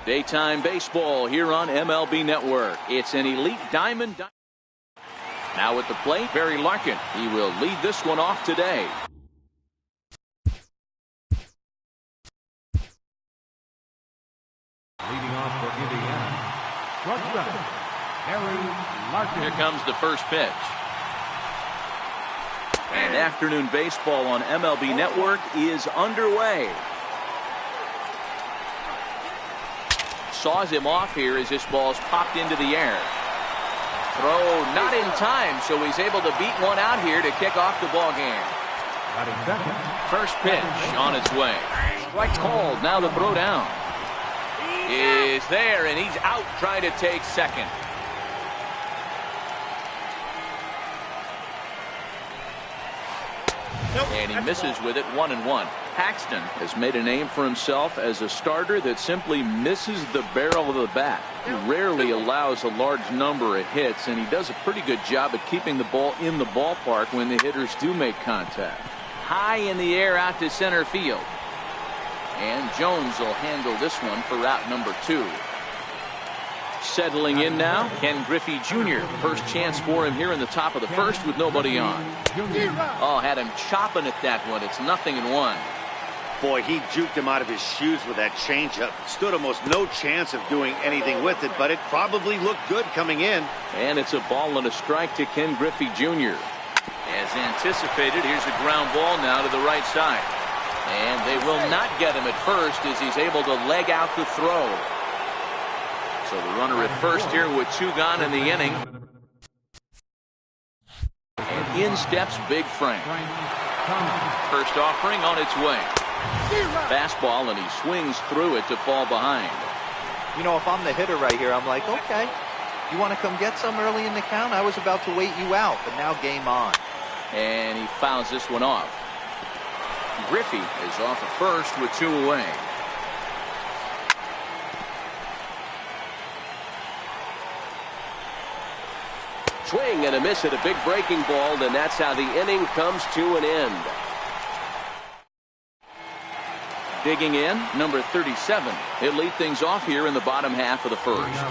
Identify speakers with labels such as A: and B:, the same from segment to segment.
A: Daytime baseball here on MLB Network. It's an elite diamond. Now at the plate, Barry Larkin. He will lead this one off today.
B: Leading off for Indiana, shortstop, Barry Larkin.
A: Here comes the first pitch. And afternoon baseball on MLB Network is underway. Saws him off here as this ball's popped into the air. Throw not in time, so he's able to beat one out here to kick off the ball game. First pitch on its way. Strike called. Now the throw down is there, and he's out trying to take second. And he misses with it, 1-1. Paxton has made a name for himself as a starter that simply misses the barrel of the bat. He rarely allows a large number of hits, and he does a pretty good job at keeping the ball in the ballpark when the hitters do make contact. High in the air out to center field. And Jones will handle this one for route number 2. Settling in now, Ken Griffey Jr. First chance for him here in the top of the first with nobody on. Oh, had him chopping at that one. It's 0-1.
C: Boy, he juked him out of his shoes with that changeup. Stood almost no chance of doing anything with it, but it probably looked good coming in.
A: And it's a ball and a strike to Ken Griffey Jr. As anticipated, here's a ground ball now to the right side. And they will not get him at first as he's able to leg out the throw. So the runner at first here with 2 gone in the inning. And in steps Big Frank. First offering on its way. Fastball, and he swings through it to fall behind.
D: You know, if I'm the hitter right here, I'm like, okay, you want to come get some early in the count? I was about to wait you out, but now game on.
A: And he fouls this one off. Griffey is off at first with 2 away. Swing and a miss at a big breaking ball, and that's how the inning comes to an end. Digging in, number 37. He'll lead things off here in the bottom half of the first.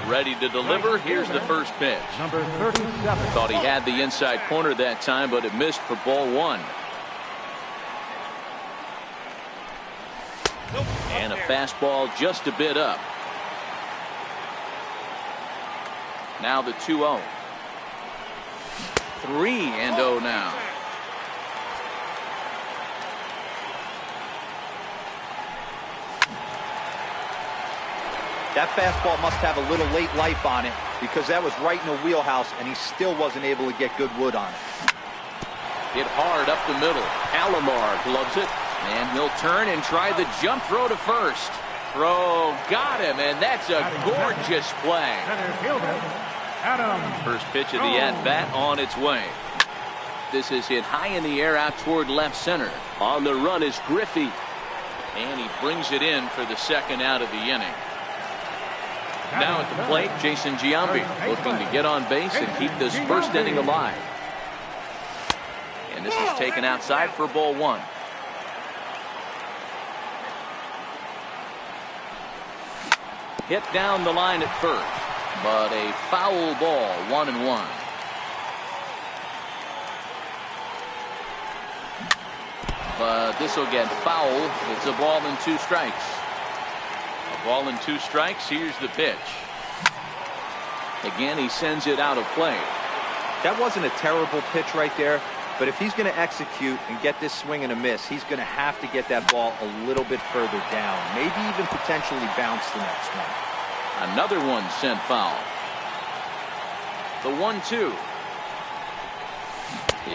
A: Ready to deliver. Here's the first pitch.
B: Number 37.
A: Thought he had the inside corner that time, but it missed for ball 1. And a fastball just a bit up. Now the 2-0. 3-0 now.
D: That fastball must have a little late life on it because that was right in the wheelhouse, and he still wasn't able to get good wood on it.
A: Hit hard up the middle. Alomar gloves it, and he'll turn and try the jump throw to first. Throw got him, and that's a gorgeous play. First pitch of the at-bat on its way. This is hit high in the air out toward left center. On the run is Griffey, and he brings it in for the second out of the inning. Now at the plate, Jason Giambi looking to get on base and keep this first inning alive. And this is taken outside for ball 1. Hit down the line at first, but a foul ball, 1-1. But this will get fouled. It's a ball and 2 strikes. A ball and 2 strikes. Here's the pitch. Again, he sends it out of play.
D: That wasn't a terrible pitch right there, but if he's going to execute and get this swing and a miss, he's going to have to get that ball a little bit further down, maybe even potentially bounce the next one.
A: Another one sent foul. The 1-2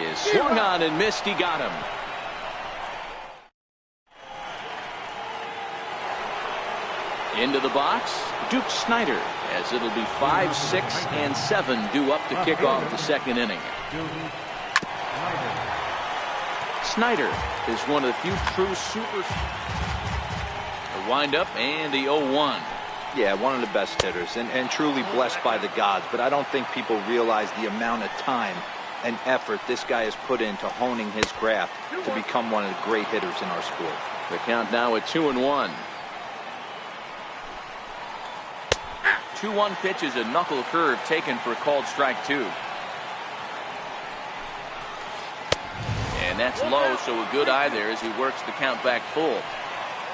A: is swung on and missed. He got him. Into the box, Duke Snider, as it'll be 5, 6, and 7 due up to kick off the second inning. Snider is one of the few true super. A windup and the 0-1.
D: Yeah, one of the best hitters and truly blessed by the gods, but I don't think people realize the amount of time and effort this guy has put into honing his craft to become one of the great hitters in our sport.
A: The count now at 2-1. 2-1 pitch is a knuckle curve taken for a called strike 2. And that's low, so a good eye there as he works the count back full.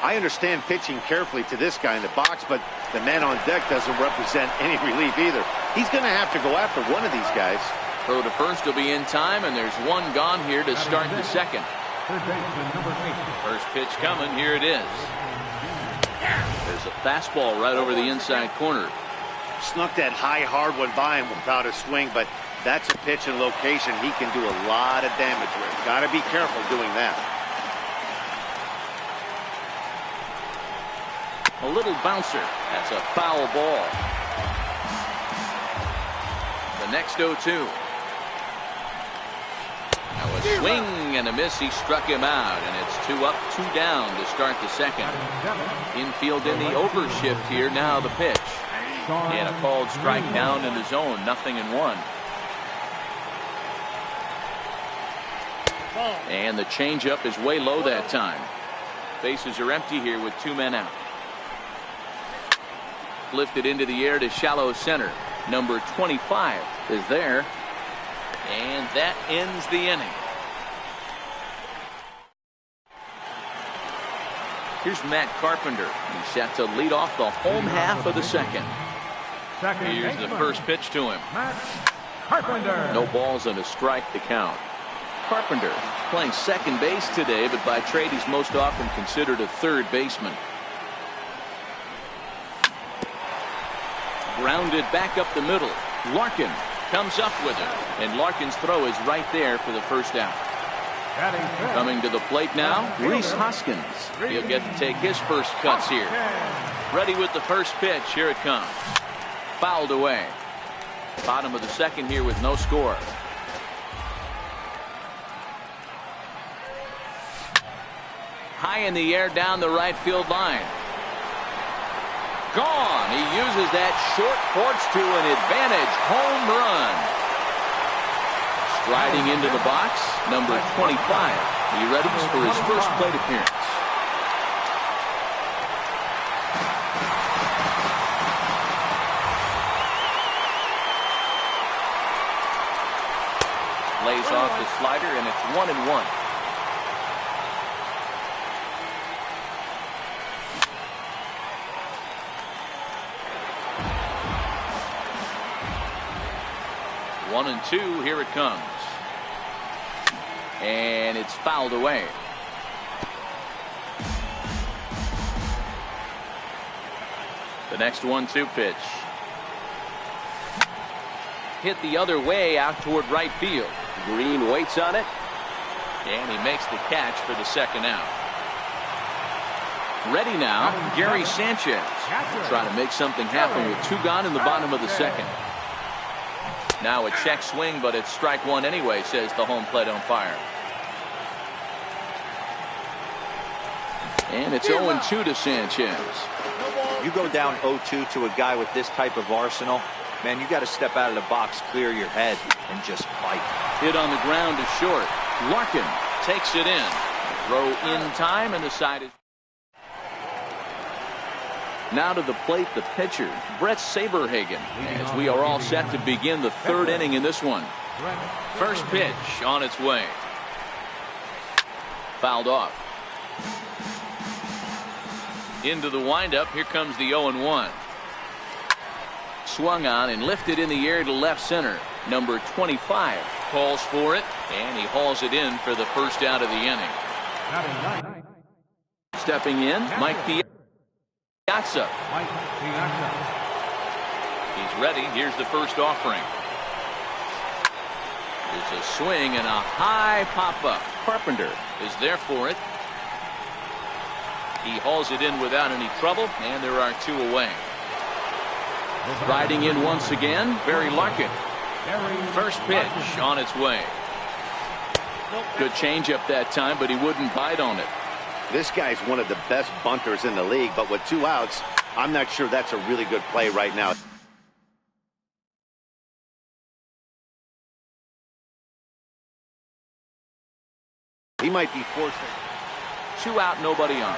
C: I understand pitching carefully to this guy in the box, but the man on deck doesn't represent any relief either. He's going to have to go after one of these guys.
A: Throw to first will be in time, and there's one gone here to start the second. First pitch coming. Here it is. There's a fastball right over the inside corner.
C: Snuck that high, hard one by him without a swing, but that's a pitch and location he can do a lot of damage with. Got to be careful doing that.
A: A little bouncer. That's a foul ball. The next 0-2. Now a swing and a miss. He struck him out, and it's 2 up, 2 down to start the second. Infield in the overshift here. Now the pitch. And a called strike down in the zone. 0-1. And the changeup is way low that time. Bases are empty here with 2 men out. Lifted into the air to shallow center. Number 25 is there. And that ends the inning. Here's Matt Carpenter. He's set to lead off the home half of the second. Here's the first pitch to him.
B: Matt Carpenter.
A: No balls and a strike to count. Carpenter playing second base today, but by trade he's most often considered a third baseman. Grounded back up the middle. Larkin comes up with it, and Larkin's throw is right there for the first out. Coming to the plate now, Rhys Hoskins. He'll get to take his first cuts here. Ready with the first pitch. Here it comes. Fouled away. Bottom of the second here with no score. High in the air down the right field line. Gone. He uses that short porch to an advantage. Home run. Striding into the box, number 25. He readies for his first plate appearance. Lays off the slider, and it's 1-1. One and two, here it comes. And it's fouled away. The next 1-2 pitch. Hit the other way out toward right field. Green waits on it. And he makes the catch for the second out. Ready now, Gary Sanchez. Trying to make something happen with 2 gone in the bottom of the second. Now a check swing, but it's strike 1 anyway, says the home plate umpire. And it's 0-2 to Sanchez.
D: You go down 0-2 to a guy with this type of arsenal, man, you got to step out of the box, clear your head, and just fight.
A: Hit on the ground is short. Larkin takes it in. Throw in time, and the side is. Now to the plate, the pitcher, Brett Saberhagen, as we are all set to begin the third inning in this one. First pitch on its way. Fouled off. Into the windup. Here comes the 0-1. Swung on and lifted in the air to left center. Number 25 calls for it, and he hauls it in for the first out of the inning. Stepping in, Mike Piazza. He's ready. Here's the first offering. There's a swing and a high pop-up. Carpenter is there for it. He hauls it in without any trouble, and there are 2 away. Riding in once again, Barry Larkin. First pitch on its way. Good changeup that time, but he wouldn't bite on it.
C: This guy's one of the best bunters in the league, but with 2 outs, I'm not sure that's a really good play right now. He might be forced.
A: 2 out, nobody on.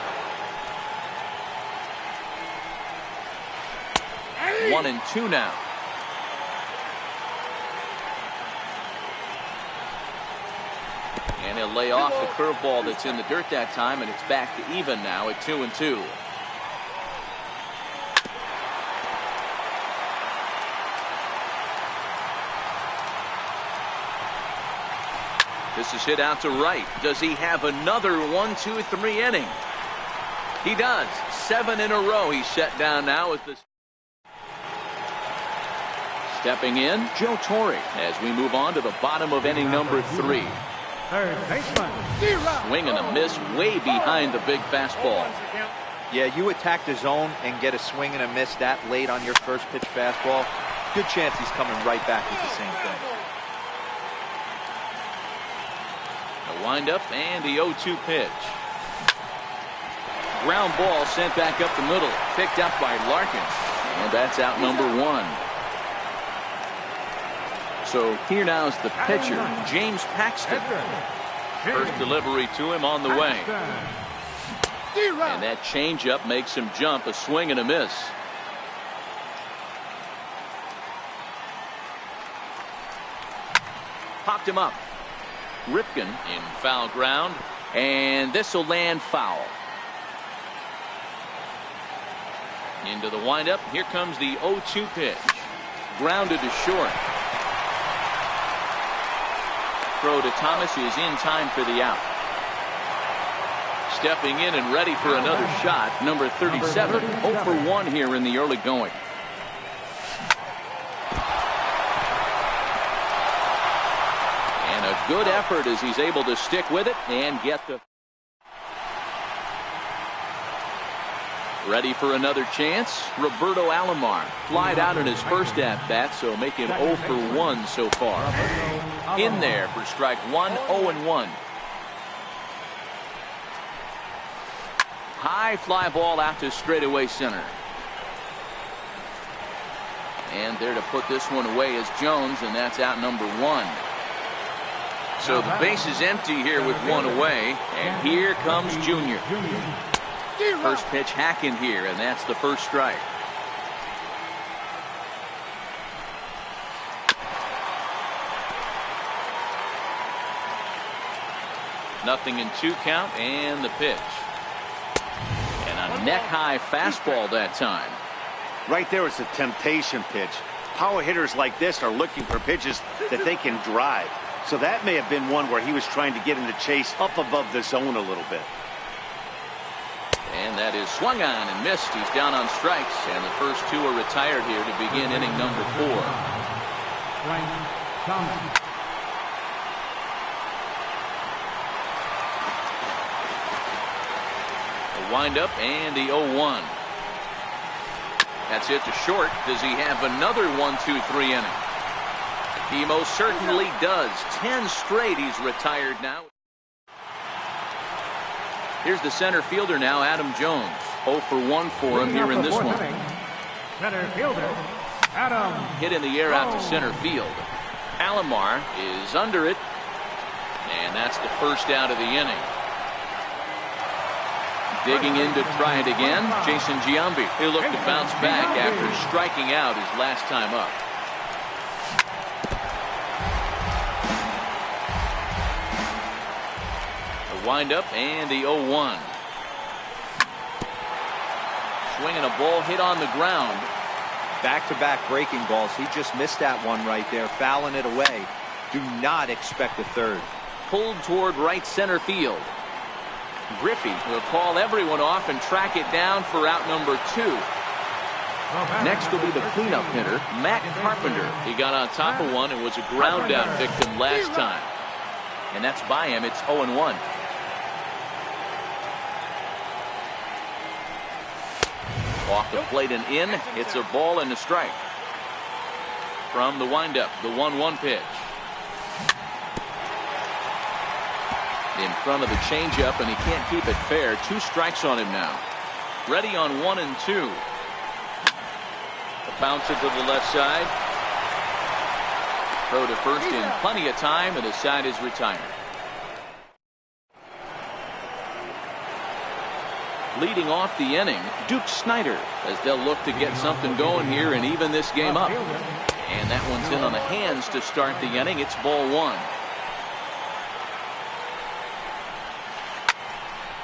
A: 1-2 now. And he'll lay off the curveball that's in the dirt that time, and it's back to even now at 2-2. This is hit out to right. Does he have another 1, 2, 3 inning? He does. 7 in a row. He's set down now with this. Stepping in, Joe Torre as we move on to the bottom of inning number 3.
B: Third baseman.
A: Swing and a miss way behind the big fastball.
D: Yeah, you attack the zone and get a swing and a miss that late on your first pitch fastball. Good chance he's coming right back with the same thing.
A: A windup and the 0-2 pitch. Ground ball sent back up the middle. Picked up by Larkins. And that's out number 1. So here now is the pitcher, James Paxton. First delivery to him on the way. And that changeup makes him jump. A swing and a miss. Popped him up. Ripken in foul ground, and this will land foul. Into the windup. Here comes the 0-2 pitch. Grounded to short. Throw to Thomas is in time for the out. Stepping in and ready for another shot, number 37. 0 for 1 here in the early going. Good effort as he's able to stick with it and get the. Ready for another chance. Roberto Alomar flied out in his first at-bat, so make him 0 for 1 so far. In there for strike 1, 0-1. High fly ball out to straightaway center. And there to put this one away is Jones, and that's out number 1. So the base is empty here with 1 away, and here comes Junior. First pitch hack in here, and that's the first strike. Nothing in 2 count, and the pitch. And a neck-high fastball that time.
C: Right there is a temptation pitch. Power hitters like this are looking for pitches that they can drive. So that may have been one where he was trying to get him to chase up above the zone a little bit.
A: And that is swung on and missed. He's down on strikes, and the first 2 are retired here to begin inning number 4. A windup and the 0-1. That's it to short. Does he have another 1, 2, 3 inning? He most certainly does. 10 straight. He's retired now. Here's the center fielder now, Adam Jones. 0 for 1 for him here in this one.
B: Center fielder, Adam.
A: Hit in the air out to center field. Alomar is under it. And that's the first out of the inning. Digging in to try it again, Jason Giambi. He'll look to bounce back after striking out his last time up. Windup and the 0-1. Swinging a ball hit on the ground.
D: Back-to-back breaking balls. He just missed that one right there, fouling it away. Do not expect a third.
A: Pulled toward right center field. Griffey will call everyone off and track it down for out number 2. Next will be the cleanup hitter, Matt Carpenter. He got on top of one and was a ground down victim last time. And that's by him. It's 0-1. Off the plate and in. It's a ball and a strike. From the windup, the 1-1 pitch. In front of the changeup, and he can't keep it fair. 2 strikes on him now. Ready on 1 and 2. A bouncer to the left side. Throw to first in plenty of time, and the side is retired. Leading off the inning, Duke Snyder, as they'll look to get something going here and even this game up. And that one's in on the hands to start the inning. It's ball one.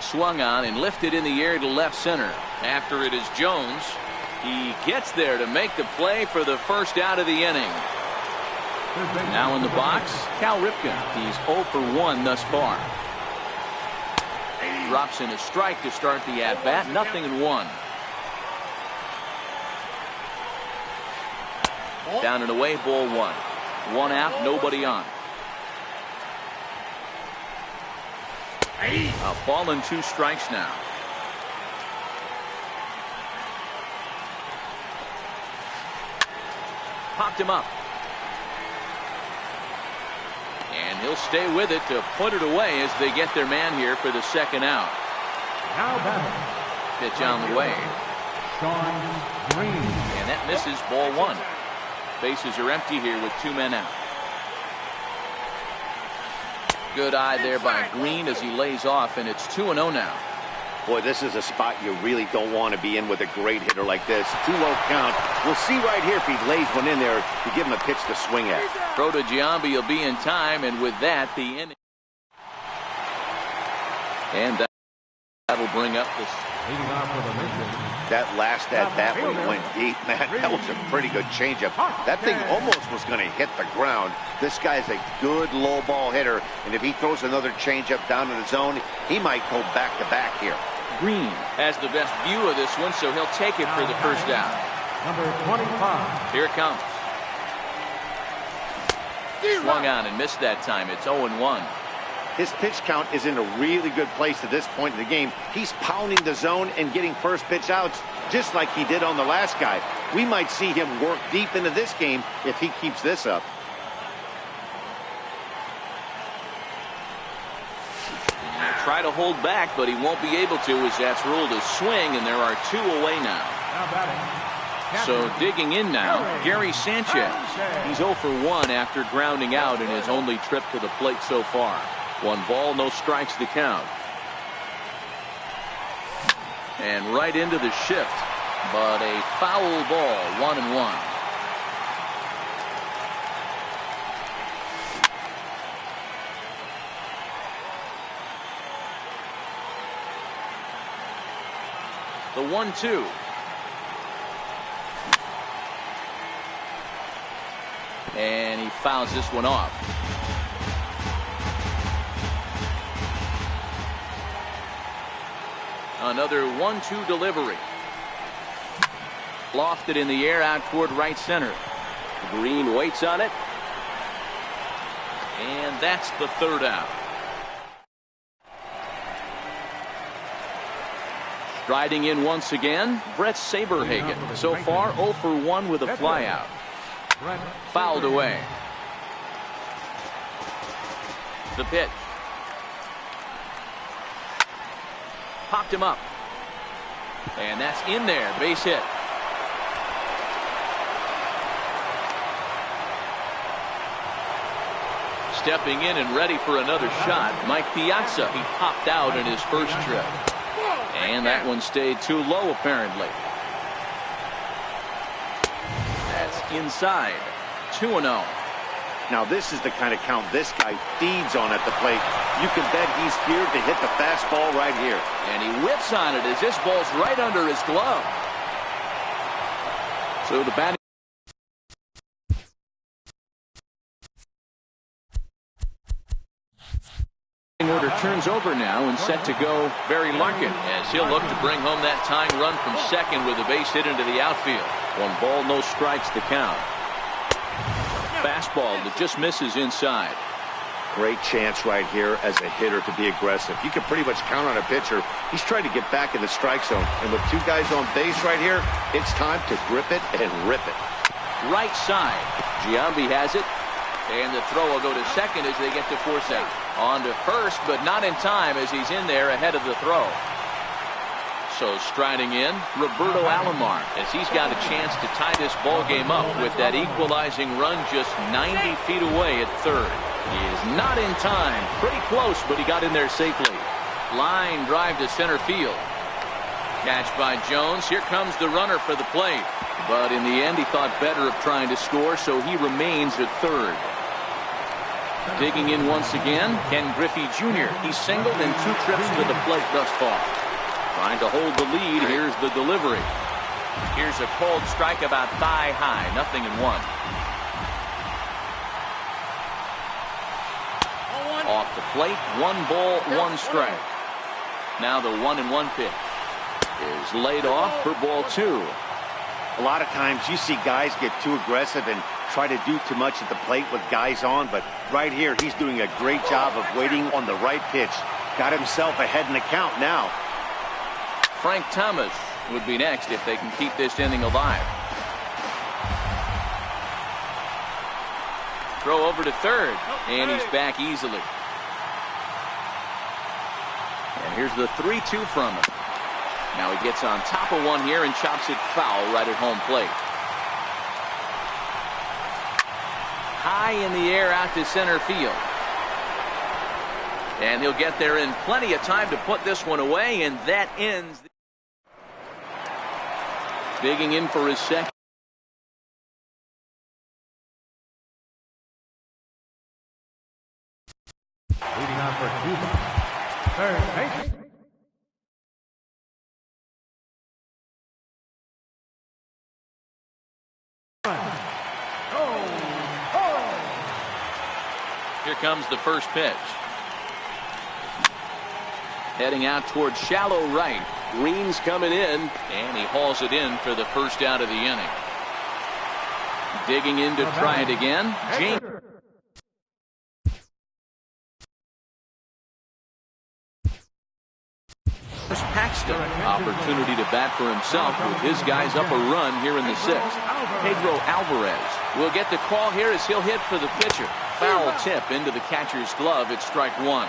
A: Swung on and lifted in the air to left center. After it is Jones. He gets there to make the play for the first out of the inning. Now in the box, Cal Ripken. He's 0 for 1 thus far. Drops in a strike to start the at-bat. 0-1. Down and away, ball one. One out, nobody on. A ball and 2 strikes now. Popped him up. And he'll stay with it to put it away as they get their man here for the second out.
B: Now batting.
A: Pitch on the way.
B: Sean Green.
A: And that misses, ball one. Bases are empty here with 2 men out. Good eye there by Green as he lays off, and it's 2-0 now.
C: Boy, this is a spot you really don't want to be in with a great hitter like this. 2-0 count. We'll see right here if he lays one in there to give him a pitch to swing at.
A: Throw to Giambi will be in time, and with that, the inning. And that'll bring up this.
C: That last at-bat when he went deep, man, that was a pretty good changeup. That thing almost was going to hit the ground. This guy's a good low ball hitter, and if he throws another changeup down in the zone, he might go back-to-back here.
A: Green has the best view of this one, so he'll take it for the first down.
B: Number 25.
A: Here it comes. Swung on and missed that time. It's 0-1.
C: His pitch count is in a really good place at this point in the game. He's pounding the zone and getting first pitch outs just like he did on the last guy. We might see him work deep into this game if he keeps this up.
A: He'll try to hold back, but he won't be able to as that's ruled a swing, and there are 2 away now. So digging in now, Gary Sanchez. He's 0 for 1 after grounding out in his only trip to the plate so far. 1 ball, no strikes to count. And right into the shift, but a foul ball, 1-1. The 1-2. And he fouls this one off. Another 1-2 delivery. Lofted in the air out toward right center. Green waits on it. And that's the third out. Striding in once again, Brett Saberhagen. So far 0 for 1 with a flyout. Fouled away. The pitch. Popped him up. And that's in there. Base hit. Stepping in and ready for another shot, Mike Piazza. He popped out in his first trip. And that one stayed too low, apparently. That's inside. 2-0.
C: Now this is the kind of count this guy feeds on at the plate. You can bet he's geared to hit the fastball right here.
A: And he whips on it as this ball's right under his glove. So the batting order turns over now and set to go Barry Larkin as he'll look to bring home that tying run from second with a base hit into the outfield. 1 ball, no strikes to count. Fastball that just misses inside.
C: Great chance right here as a hitter to be aggressive. You can pretty much count on a pitcher. He's trying to get back in the strike zone. And with 2 guys on base right here, it's time to grip it and rip it.
A: Right side. Giambi has it. And the throw will go to second as they get to force out. On to first, but not in time as he's in there ahead of the throw. So striding in, Roberto Alomar, as he's got a chance to tie this ball game up with that equalizing run just 90 feet away at third. He is not in time. Pretty close, but he got in there safely. Line drive to center field. Catch by Jones. Here comes the runner for the plate. But in the end, he thought better of trying to score, so he remains at third. Digging in once again, Ken Griffey Jr. He's singled in 2 trips to the plate thus far. Trying to hold the lead. Here's the delivery. Here's a cold strike about thigh high. 0-1. Off the plate. 1 ball, 1 strike. Now the 1-1 pitch is laid off for ball 2.
C: A lot of times you see guys get too aggressive and try to do too much at the plate with guys on, but right here he's doing a great job of waiting on the right pitch. Got himself ahead in the count now.
A: Frank Thomas would be next if they can keep this inning alive. Throw over to third, and he's back easily. And here's the 3-2 from him. Now he gets on top of one here and chops it foul right at home plate. High in the air out to center field. And he'll get there in plenty of time to put this one away, and that ends. Digging in for his second.
B: Leading on for Cuba. Third base.
A: Here comes the first pitch. Heading out towards shallow right. Green's coming in, and he hauls it in for the first out of the inning. Digging in to try it again. James. Paxton, opportunity to bat for himself with his guys up a run here in the 6th. Pedro Alvarez will get the call here as he'll hit for the pitcher. Foul tip into the catcher's glove. It's strike 1.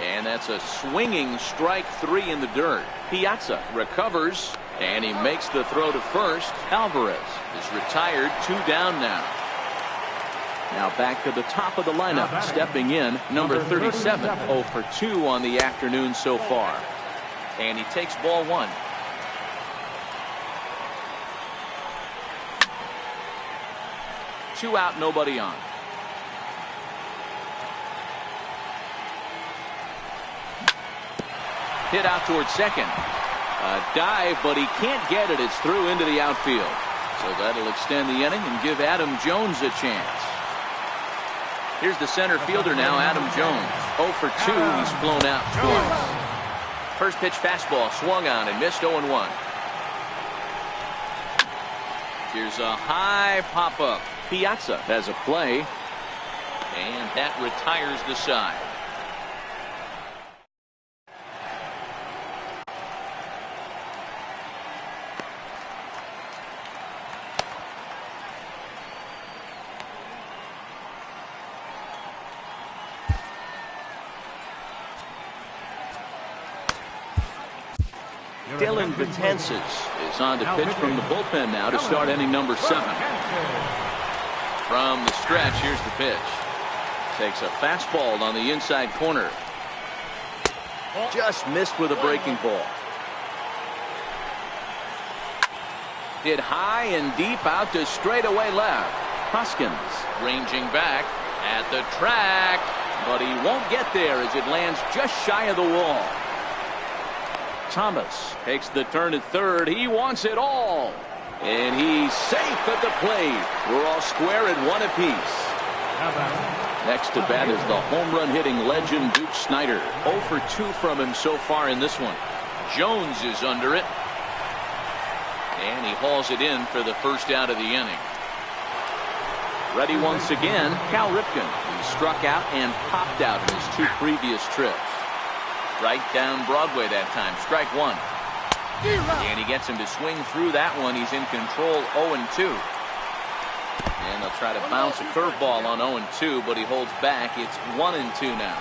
A: And that's a swinging strike 3 in the dirt. Piazza recovers, and he makes the throw to first. Alvarez is retired, 2 down now. Now back to the top of the lineup, stepping in, number 37, 0 for 2 on the afternoon so far. And he takes ball 1. Two out, nobody on. Hit out towards second. A dive, but he can't get it. It's through into the outfield. So that'll extend the inning and give Adam Jones a chance. Here's the center fielder now, Adam Jones. 0 for 2. He's blown out twice. First pitch fastball swung on and missed. 0-1. Here's a high pop-up. Piazza has a play, and that retires the side. Dylan Betances is on to pitch from the bullpen now to start inning number 7. From the stretch, here's the pitch. Takes a fastball on the inside corner. Just missed with a breaking ball. Hit high and deep out to straightaway left. Hoskins ranging back at the track, but he won't get there as it lands just shy of the wall. Thomas takes the turn at third. He wants it all. And he's safe at the plate. We're all square at 1 apiece. Next to bat is the home run hitting legend Duke Snider. 0 for 2 from him so far in this one. Jones is under it. And he hauls it in for the first out of the inning. Ready once again, Cal Ripken. He struck out and popped out in his 2 previous trips. Right down Broadway that time. Strike 1. And he gets him to swing through that one. He's in control. 0-2. And they'll try to bounce a curveball on 0-2, but he holds back. It's 1-2 now.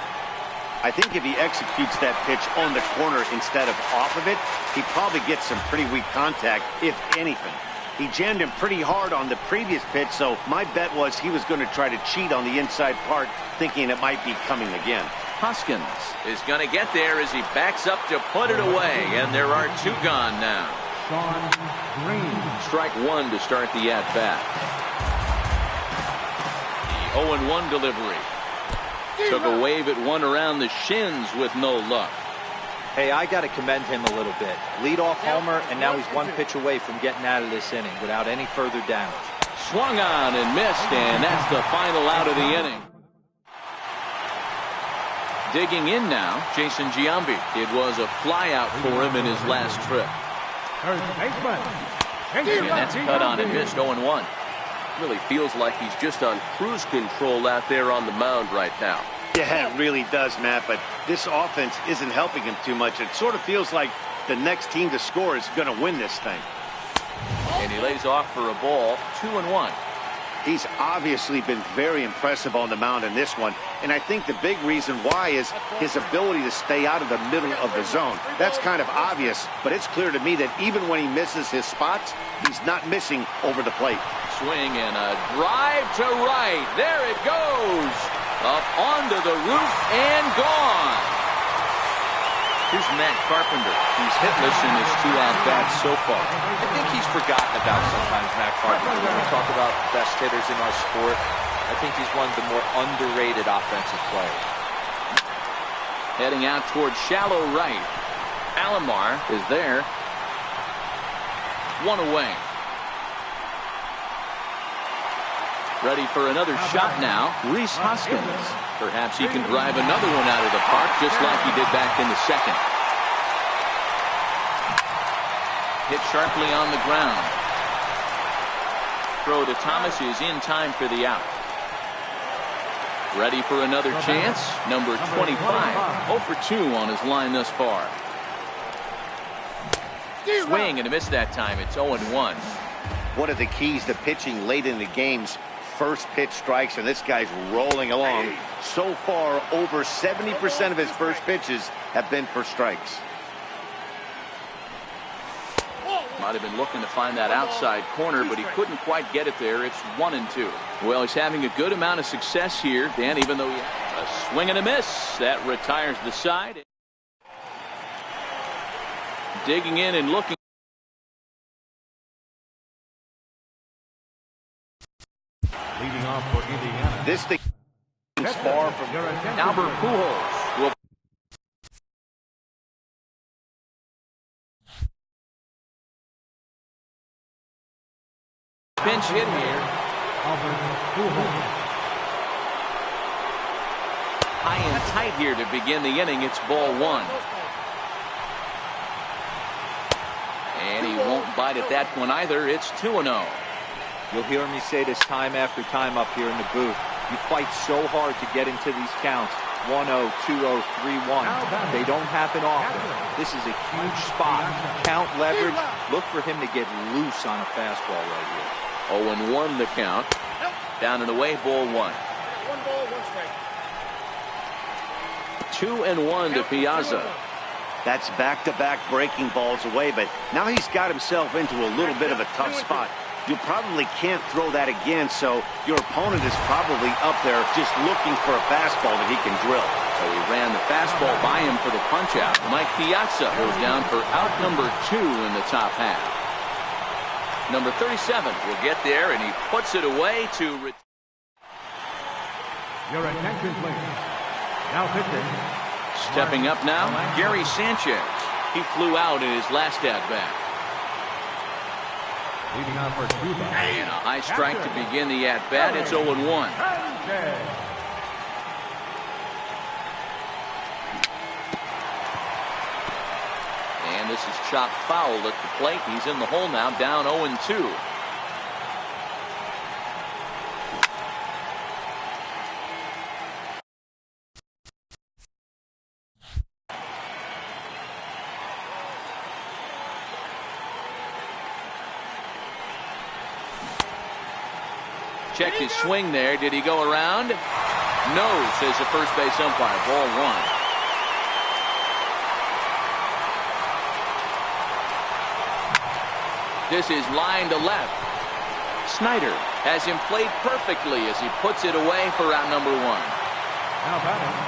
C: I think if he executes that pitch on the corner instead of off of it, he probably gets some pretty weak contact, if anything. He jammed him pretty hard on the previous pitch, so my bet was he was going to try to cheat on the inside part, thinking it might be coming again.
A: Hoskins is going to get there as he backs up to put it away, and there are 2 gone now.
B: Sean Green.
A: Strike 1 to start the at-bat. The 0-1 delivery. Took a wave at one around the shins with no luck.
D: Hey, I got to commend him a little bit. Leadoff homer, and now he's 1 pitch away from getting out of this inning without any further damage.
A: Swung on and missed, and that's the final out of the inning. Digging in now, Jason Giambi. It was a flyout for him in his last trip.
B: Third baseman.
A: And that's cut on and missed. 0-1.
E: Really feels like he's just on cruise control out there on the mound right now.
C: Yeah, it really does, Matt, but this offense isn't helping him too much. It sort of feels like the next team to score is going to win this thing.
A: And he lays off for a ball. 2-1.
C: He's obviously been very impressive on the mound in this one, and I think the big reason why is his ability to stay out of the middle of the zone. That's kind of obvious, but it's clear to me that even when he misses his spots, he's not missing over the plate.
A: Swing and a drive to right. There it goes. Up onto the roof and gone. Here's Matt Carpenter. He's hitless in his 2 at-bats so far.
D: I think he's forgotten about sometimes, Matt Carpenter. When we talk about best hitters in our sport, I think he's one of the more underrated offensive players.
A: Heading out towards shallow right. Alomar is there. 1 away. Ready for another shot now. Rhys Hoskins. Perhaps he can drive another one out of the park just like he did back in the second. Hit sharply on the ground. Throw to Thomas is in time for the out. Ready for another chance. Number 25. 0 for 2 on his line thus far. Swing and a miss that time. It's 0-1.
C: One of the keys to pitching late in the game's first pitch strikes, and this guy's rolling along. So far, over 70% of his first pitches have been for strikes.
A: Might have been looking to find that outside corner, but he couldn't quite get it there. It's 1-2. Well, he's having a good amount of success here, Dan, even though he had a swing and a miss. That retires the side. Digging in and looking.
B: Leading off for Indiana.
C: This thing is far from
A: Albert Pujols will pinch hit here.
B: Albert Pujols.
A: High and tight here to begin the inning. It's ball 1. And he won't bite at that one either. It's 2-0.
D: You'll hear me say this time after time up here in the booth. You fight so hard to get into these counts. 1-0, 2-0, 3-1. They don't happen often. This is a huge spot. Count leverage. Look for him to get loose on a fastball right here.
A: 0-1 the count. Down and away, ball 1.
F: 1 ball, 1 strike.
A: 2-1 to Piazza.
C: That's back-to-back breaking balls away, but now he's got himself into a little bit of a tough spot. You probably can't throw that again, so your opponent is probably up there just looking for a fastball that he can drill.
A: So he ran the fastball by him for the punch-out. Mike Piazza goes down for out number 2 in the top half. Number 37 will get there, and he puts it away to...
B: Your attention, please. Now pitching.
A: Stepping up now, Gary Sanchez. He flew out in his last at-bat.
B: Leading off for Cuba.
A: And a high strike to begin the at-bat. It's 0-1. And this is chopped foul at the plate. He's in the hole now, down 0-2. Check his swing there. Did he go around? No, says the first base umpire. Ball one. This is line to left. Snyder has him played perfectly as he puts it away for out number one.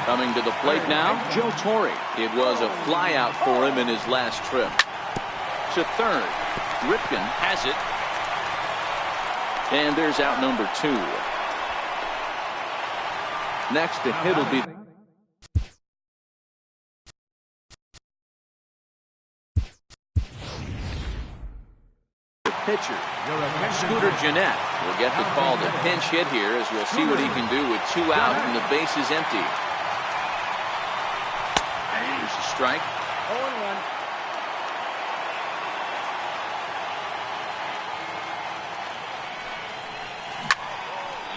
A: Coming to the plate now, Joe Torre. It was a flyout for him in his last trip. To third, Ripken has it. And there's out number two. Next to hit will be the pitcher. Scooter Gennett will get the call to pinch hit here as we'll see what he can do with 2 out and the base is empty. Here's a strike.
F: 0-1.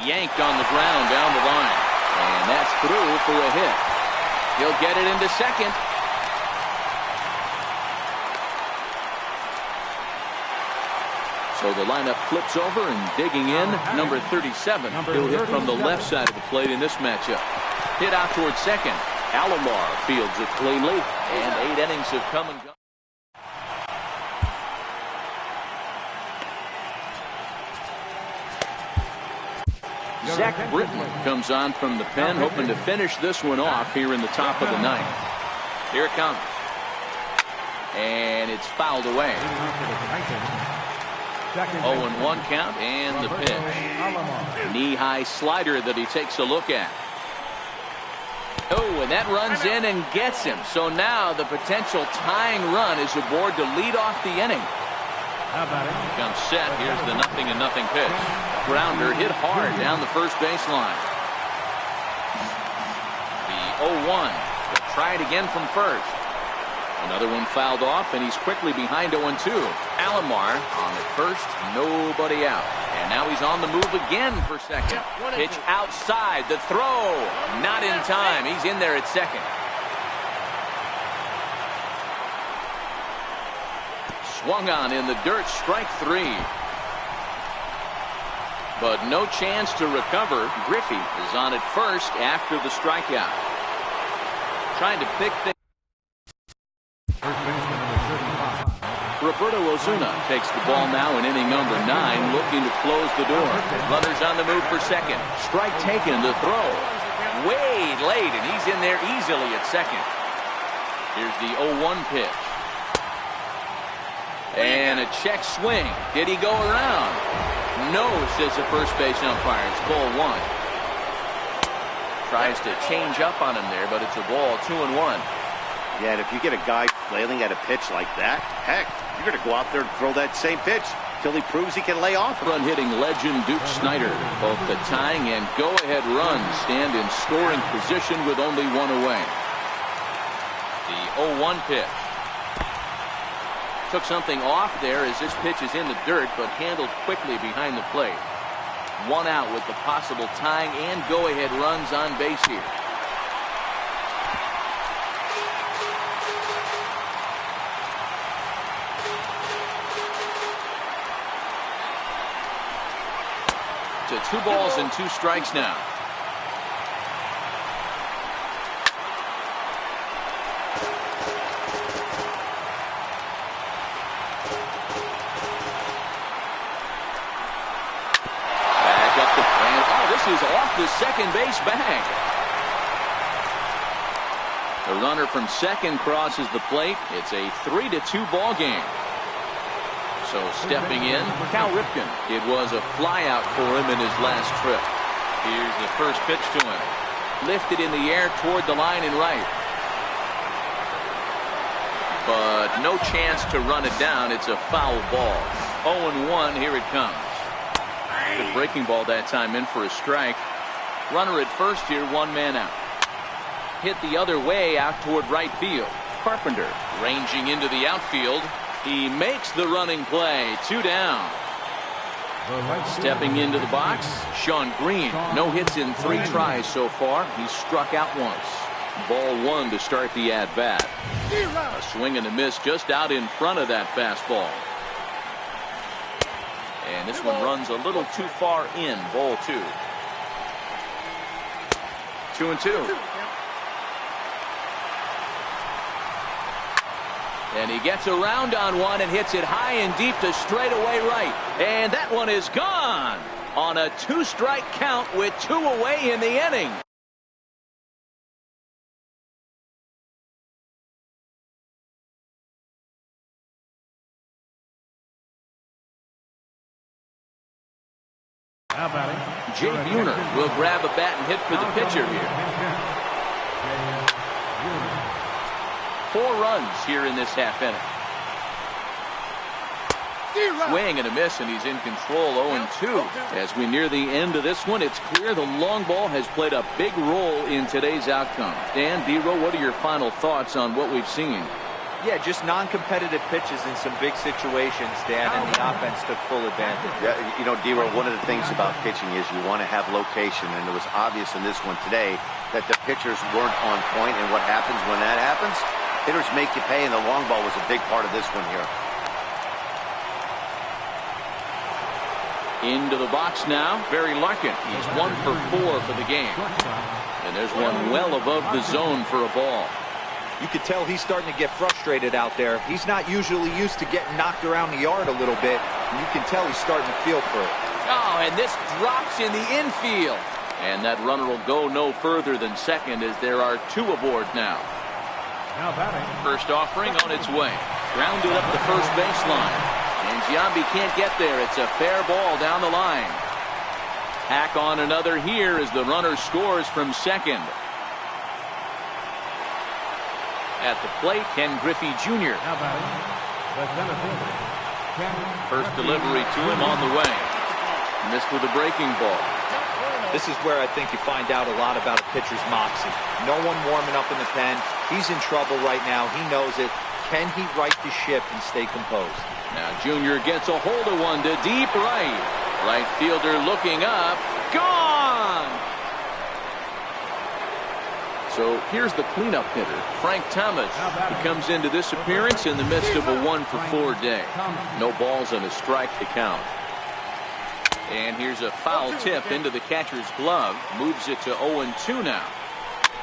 A: Yanked on the ground down the line. And that's through for a hit. He'll get it into second. So the lineup flips over and digging in. Number 37. He'll hit from the left side of the plate in this matchup. Hit out towards second. Alomar fields it cleanly. And 8 innings have come and gone. Zach Britton comes on from the pen, hoping to finish this one off here in the top of the ninth. Here it comes. And it's fouled away. 0-1 count and the pitch. Knee-high slider that he takes a look at. Oh, and that runs in and gets him. So now the potential tying run is aboard to lead off the inning. Comes set. Here's the 0-0 pitch. Grounder hit hard down the first baseline. The 0-1. Will try it again from first. Another one fouled off, and he's quickly behind 0-2. Alomar on at first, nobody out. And now he's on the move again for second. Pitch outside, the throw. Not in time. He's in there at second. Swung on in the dirt, strike 3. But no chance to recover. Griffey is on at first after the strikeout. Trying to pick things. Roberto Ozuna takes the ball now in inning number 9, looking to close the door. Runners on the move for second. Strike taken, the throw. Way late, and he's in there easily at second. Here's the 0-1 pitch. And a check swing. Did he go around? No, says the first base umpire. It's ball 1. Tries to change up on him there, but it's a ball, 2-1.
C: Yeah, and if you get a guy flailing at a pitch like that, heck, you're going to go out there and throw that same pitch till he proves he can lay off.
A: Run-hitting legend Duke Snider. Both the tying and go-ahead runs stand in scoring position with only 1 away. The 0-1 pitch. Took something off there as this pitch is in the dirt, but handled quickly behind the plate. 1 out with the possible tying and go-ahead runs on base here. To 2 balls and 2 strikes now. Back up the fan. Oh, this is off the second base bag. The runner from second crosses the plate. It's a 3-2 ball game. So stepping in, Cal Ripken. It was a flyout for him in his last trip. Here's the first pitch to him. Lifted in the air toward the line and right. But no chance to run it down. It's a foul ball. 0-1, here it comes. The breaking ball that time in for a strike. Runner at first here, 1 man out. Hit the other way out toward right field. Carpenter ranging into the outfield. He makes the running play. 2 down. Stepping into the box, Sean Green. No hits in 3 tries so far. He struck out once. Ball 1 to start the at-bat. A swing and a miss just out in front of that fastball. And this one runs a little too far in. Ball 2. 2-2. And he gets around on one and hits it high and deep to straightaway right. And that one is gone on a 2-strike count with 2 away in the inning. Jay Buhner will grab a bat and hit for the pitcher here. 4 runs here in this half inning. Swing and a miss, and he's in control. 0-2. As we near the end of this one, it's clear the long ball has played a big role in today's outcome. Dan, D-Row, what are your final thoughts on what we've seen?
D: Yeah, just non-competitive pitches in some big situations, Dan, and the offense took full advantage.
C: Yeah, you know, D-Row, one of the things about pitching is you want to have location, and it was obvious in this one today that the pitchers weren't on point, and what happens when that happens? Hitters make you pay, and the long ball was a big part of this one here.
A: Into the box now, Barry Larkin. He's 1 for 4 for the game. And there's one well above the zone for a ball.
D: You could tell he's starting to get frustrated out there. He's not usually used to getting knocked around the yard a little bit. And you can tell he's starting to feel for it.
A: Oh, and this drops in the infield. And that runner will go no further than second as there are 2 aboard now. First offering on its way. Grounded up the first baseline. And Giambi can't get there. It's a fair ball down the line. Hack on another here as the runner scores from second. At the plate, Ken Griffey Jr. First delivery to him on the way. Missed with a breaking ball.
D: This is where I think you find out a lot about a pitcher's moxie. No one warming up in the pen. He's in trouble right now. He knows it. Can he right the ship and stay composed?
A: Now Junior gets a hold of one to deep right. Right fielder looking up. Gone! So here's the cleanup hitter, Frank Thomas. He comes into this appearance in the midst of a 1 for 4 day. No balls and a strike to count. And here's a foul tip into the catcher's glove. Moves it to 0-2 now.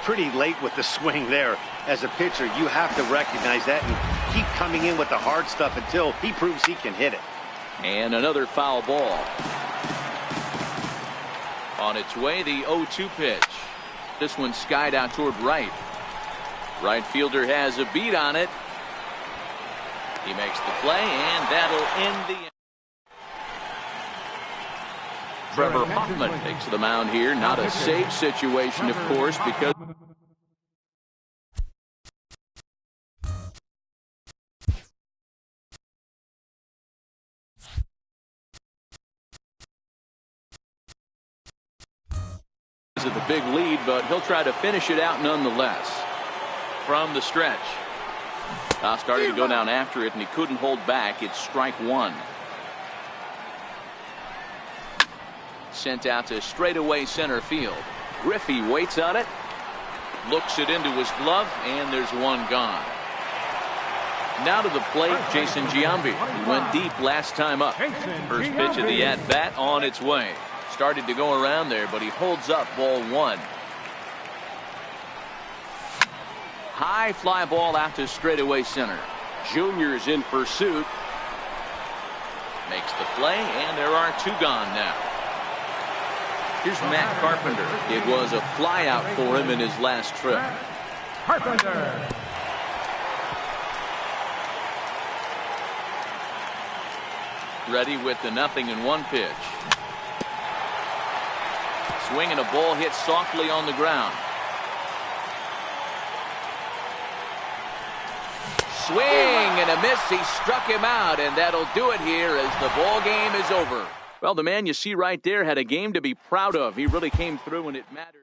C: Pretty late with the swing there. As a pitcher, you have to recognize that and keep coming in with the hard stuff until he proves he can hit it.
A: And another foul ball. On its way, the 0-2 pitch. This one skied out toward right. Right fielder has a beat on it. He makes the play, and that'll end the inning. Trevor Hoffman takes the mound here. Not a safe situation, of course, because of the big lead, but he'll try to finish it out nonetheless. From the stretch. Started to go down after it, and he couldn't hold back. It's strike 1. Sent out to straightaway center field. Griffey waits on it. Looks it into his glove, and there's one gone. Now to the plate, Jason Giambi. He went deep last time up. First pitch of the at-bat on its way. Started to go around there, but he holds up ball 1. High fly ball out to straightaway center. Junior's in pursuit. Makes the play, and there are 2 gone now. Here's Matt Carpenter. It was a fly out for him in his last trip.
B: Carpenter.
A: Ready with the 0-1 pitch. Swing and a ball hit softly on the ground. Swing and a miss. He struck him out, and that'll do it here as the ball game is over. Well, the man you see right there had a game to be proud of. He really came through when it mattered.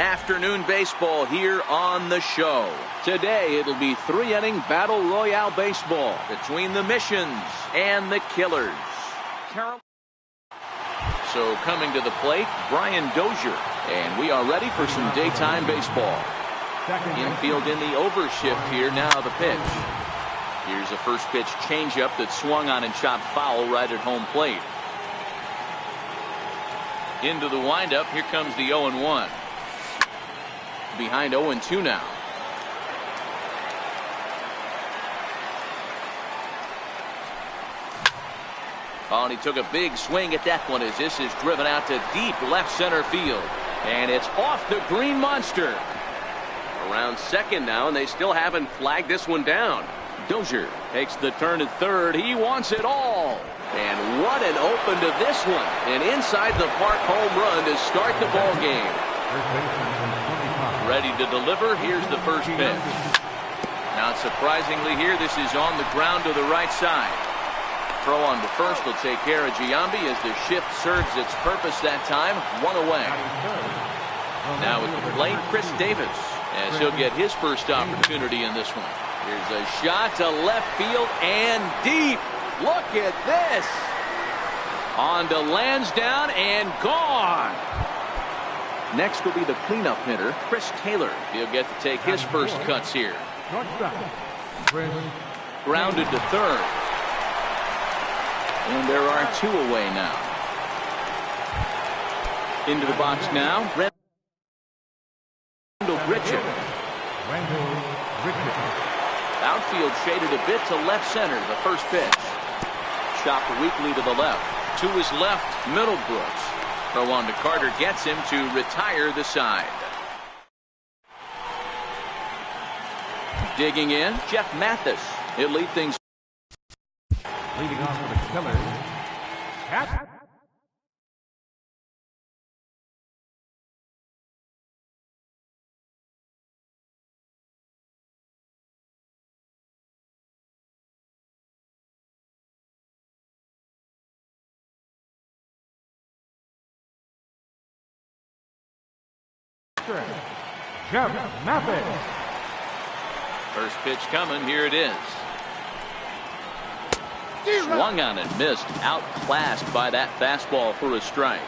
A: Afternoon baseball here on the show. Today it'll be 3-inning battle royale baseball between the Missions and the Killers. So coming to the plate, Brian Dozier, and we are ready for some daytime baseball. Infield in the overshift here. Now the pitch. Here's a first pitch changeup that swung on and chopped foul right at home plate. Into the windup. Here comes the 0-1. Behind 0-2 now. Oh, and he took a big swing at that one as this is driven out to deep left center field. And it's off the green monster.
E: Around second now, and they still haven't flagged this one down.
A: Dozier takes the turn at third. He wants it all. And what an open to this one. An inside the park home run to start the ball game. Ready to deliver. Here's the first pitch. Now surprisingly here, this is on the ground to the right side. Throw on to first will take care of Giambi as the shift serves its purpose that time. One away. Now at the plate, Chris Davis, as he'll get his first opportunity in this one. Here's a shot to left field and deep. Look at this. On to Lansdowne and gone. Next will be the cleanup hitter, Chris Taylor. He'll get to take his first cuts here. Grounded to third. And there are two away now. Into the box now, Britchett. Outfield shaded a bit to left center. The first pitch. Chopped weakly to the left. To his left, Middlebrooks. Throw on to Carter gets him to retire the side. Digging in, Jeff Mathis. He'll lead things.
B: Leading off for the Killers. Jeff Mathis.
A: First pitch coming. Here it is. Swung on and missed. Outclassed by that fastball for a strike.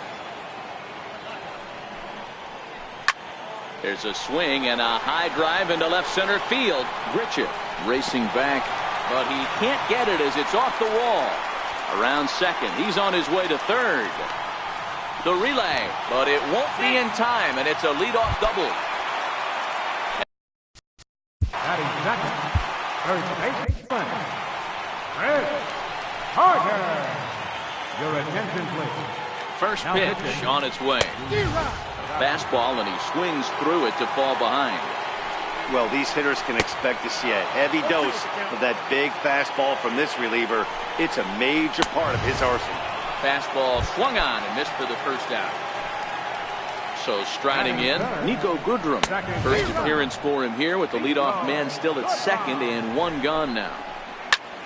A: There's a swing and a high drive into left center field. Britchett racing back, but he can't get it as it's off the wall. Around second. He's on his way to third. The relay, but it won't be in time, and it's a leadoff double.
B: Batting second, first baseman, Chris Carter. Your attention, please.
A: First pitch on its way. A fastball, and he swings through it to fall behind.
C: Well, these hitters can expect to see a heavy dose of that big fastball from this reliever. It's a major part of his arsenal.
A: Fastball swung on and missed for the first out. So striding in, Nico Goodrum. First appearance for him here with the leadoff man still at second and one gone now.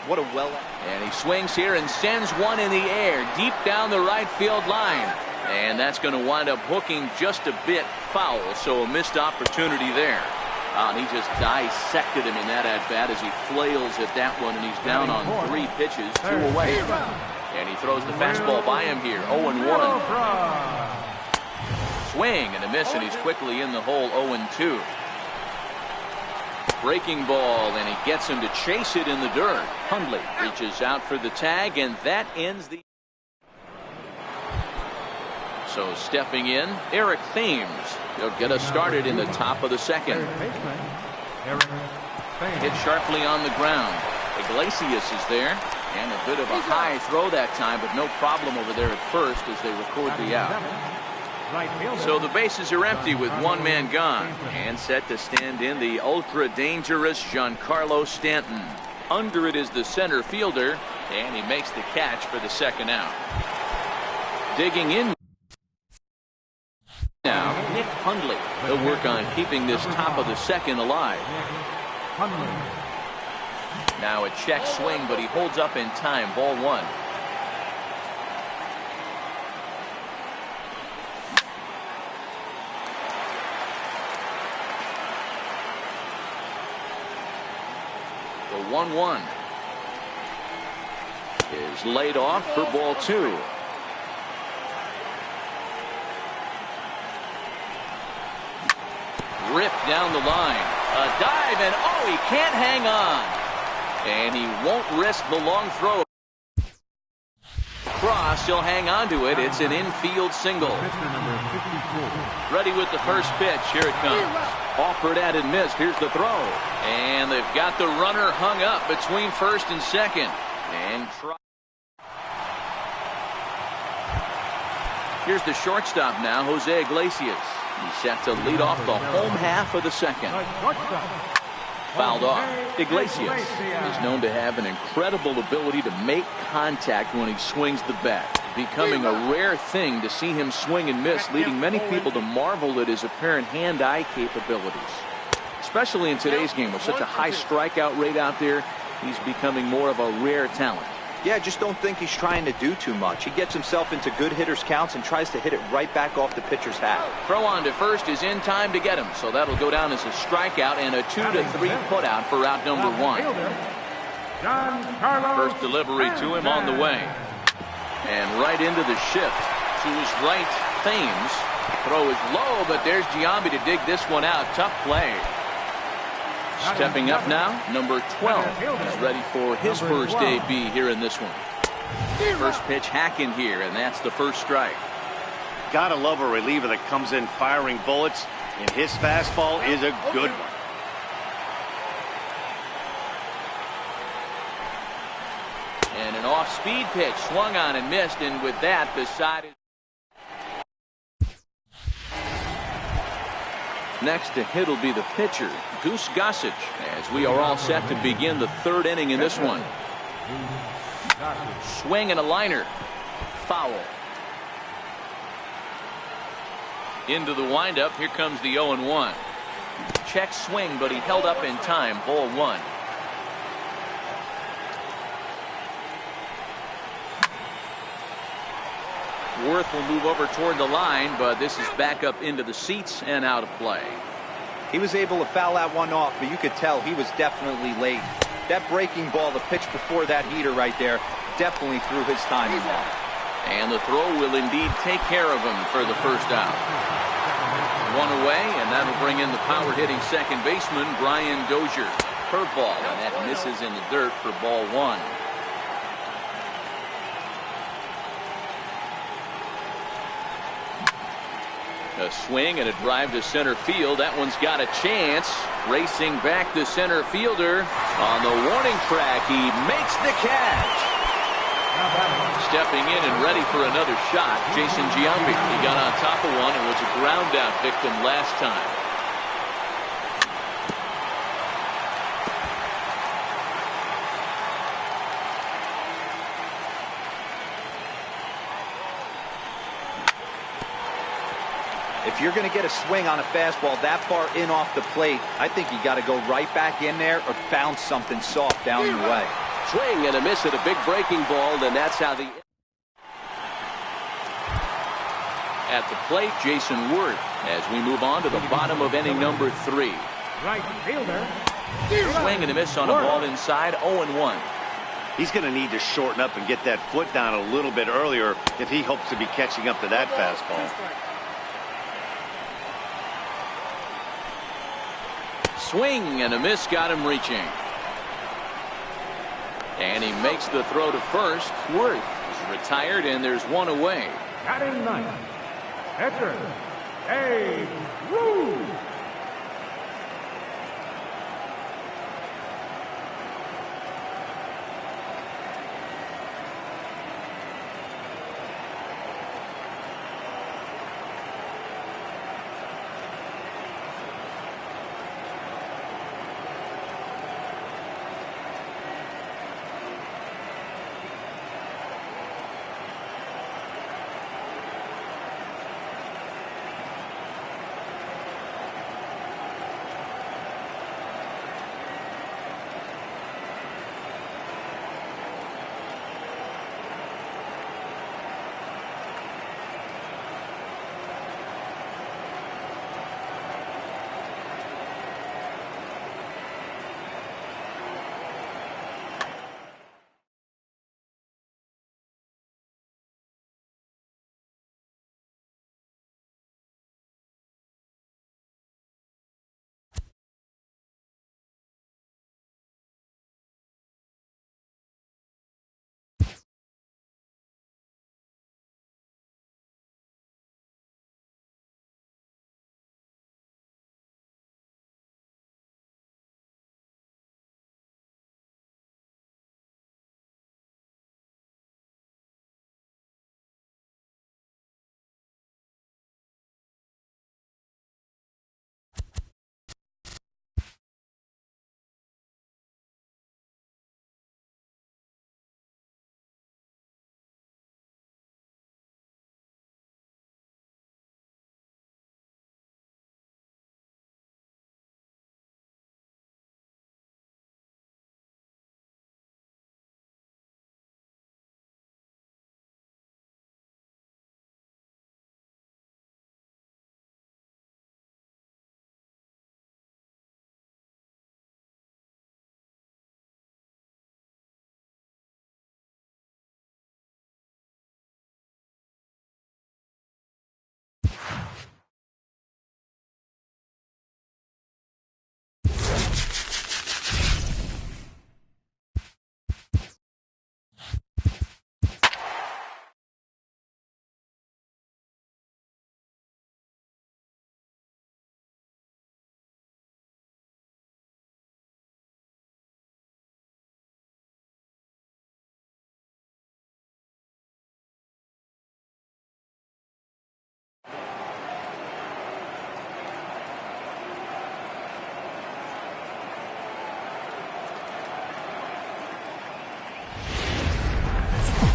D: What a
A: And he swings here and sends one in the air deep down the right field line. And that's going to wind up hooking just a bit foul. So a missed opportunity there. He just dissected him in that at-bat as he flails at that one, and he's down on 3 pitches, 2 away. And he throws the fastball by him here, 0-1. Swing and a miss, and he's quickly in the hole, 0-2. Breaking ball, and he gets him to chase it in the dirt. Hundley reaches out for the tag, and that ends the... So stepping in, Eric Thames. He'll get us started in the top of the second. Hit sharply on the ground. Iglesias is there. And a bit of a high throw that time, but no problem over there at first as they record the out. So the bases are empty with one man gone. And set to stand in the ultra-dangerous Giancarlo Stanton. Under it is the center fielder, and he makes the catch for the second out. Digging in now, Nick Hundley. He'll work on keeping this top of the second alive. Now a check swing, but he holds up in time. Ball 1. The 1-1 is laid off for ball 2. Ripped down the line. A dive, and oh, he can't hang on. And he won't risk the long throw. Cross, he'll hang on to it. It's an infield single. Ready with the first pitch. Here it comes. Offered at and missed. Here's the throw. And they've got the runner hung up between first and second. And here's the shortstop now, Jose Iglesias. He's set to lead off the home half of the second. Fouled off. Iglesias is known to have an incredible ability to make contact when he swings the bat, becoming a rare thing to see him swing and miss, leading many people to marvel at his apparent hand-eye capabilities. Especially in today's game with such a high strikeout rate out there, he's becoming more of a rare talent.
D: Yeah, I just don't think he's trying to do too much. He gets himself into good hitters' counts and tries to hit it right back off the pitcher's hat.
A: Throw on to first is in time to get him, so that'll go down as a strikeout and a 2-3 putout for out number 1. First delivery to him on the way. And right into the shift to his right, Thames. Throw is low, but there's Giambi to dig this one out. Tough play. Stepping up now, number 12. He's ready for his first debut here in this one. First pitch hacking here, and that's the first strike.
C: Gotta love a reliever that comes in firing bullets, and his fastball is a good one.
A: And an off-speed pitch swung on and missed, and with that, the side is... Next to hit will be the pitcher, Goose Gossage, as we are all set to begin the third inning in this one. Swing and a liner. Foul. Into the windup. Here comes the 0-1. Check swing, but he held up in time. Ball 1. Worth will move over toward the line, but this is back up into the seats and out of play.
D: He was able to foul that one off, but you could tell he was definitely late. That breaking ball, the pitch before that heater right there, definitely threw his timing off.
A: And the throw will indeed take care of him for the first out. One away, and that'll bring in the power-hitting second baseman, Brian Dozier. Curveball, and that misses in the dirt for ball 1. A swing and a drive to center field. That one's got a chance. Racing back the center fielder. On the warning track, he makes the catch. Stepping in and ready for another shot, Jason Giambi. He got on top of one and was a ground out victim last time.
D: If you're going to get a swing on a fastball that far in off the plate, I think you got to go right back in there or bounce something soft down your way.
E: Swing and a miss at a big breaking ball, and that's how the...
A: At the plate, Jason Worth, as we move on to the bottom of inning number 3.
B: Right fielder.
A: Swing and a miss on a ball inside, 0-1.
C: He's going to need to shorten up and get that foot down a little bit earlier if he hopes to be catching up to that fastball.
A: Swing and a miss got him reaching. And he makes the throw to first. Worth is retired, and there's one away.
B: Batting ninth, pitcher, Dave Roux.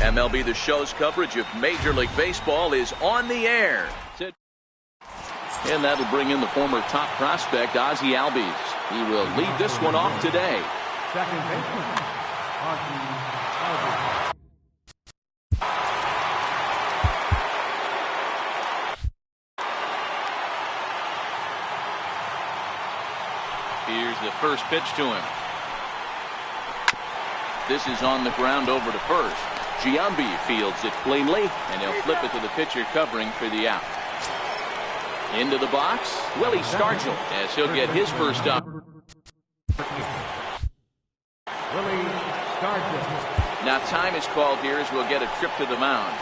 A: MLB The Show's coverage of Major League Baseball is on the air. And that'll bring in the former top prospect, Ozzie Albies. He will lead this one off today.
B: Second baseman, Ozzie Albies.
A: Here's the first pitch to him. This is on the ground over to first. Giambi fields it cleanly, and he'll flip it to the pitcher covering for the out. Into the box, Willie Stargell, as he'll get his first up.
B: Willie Stargell.
A: Now time is called here as we'll get a trip to the mound.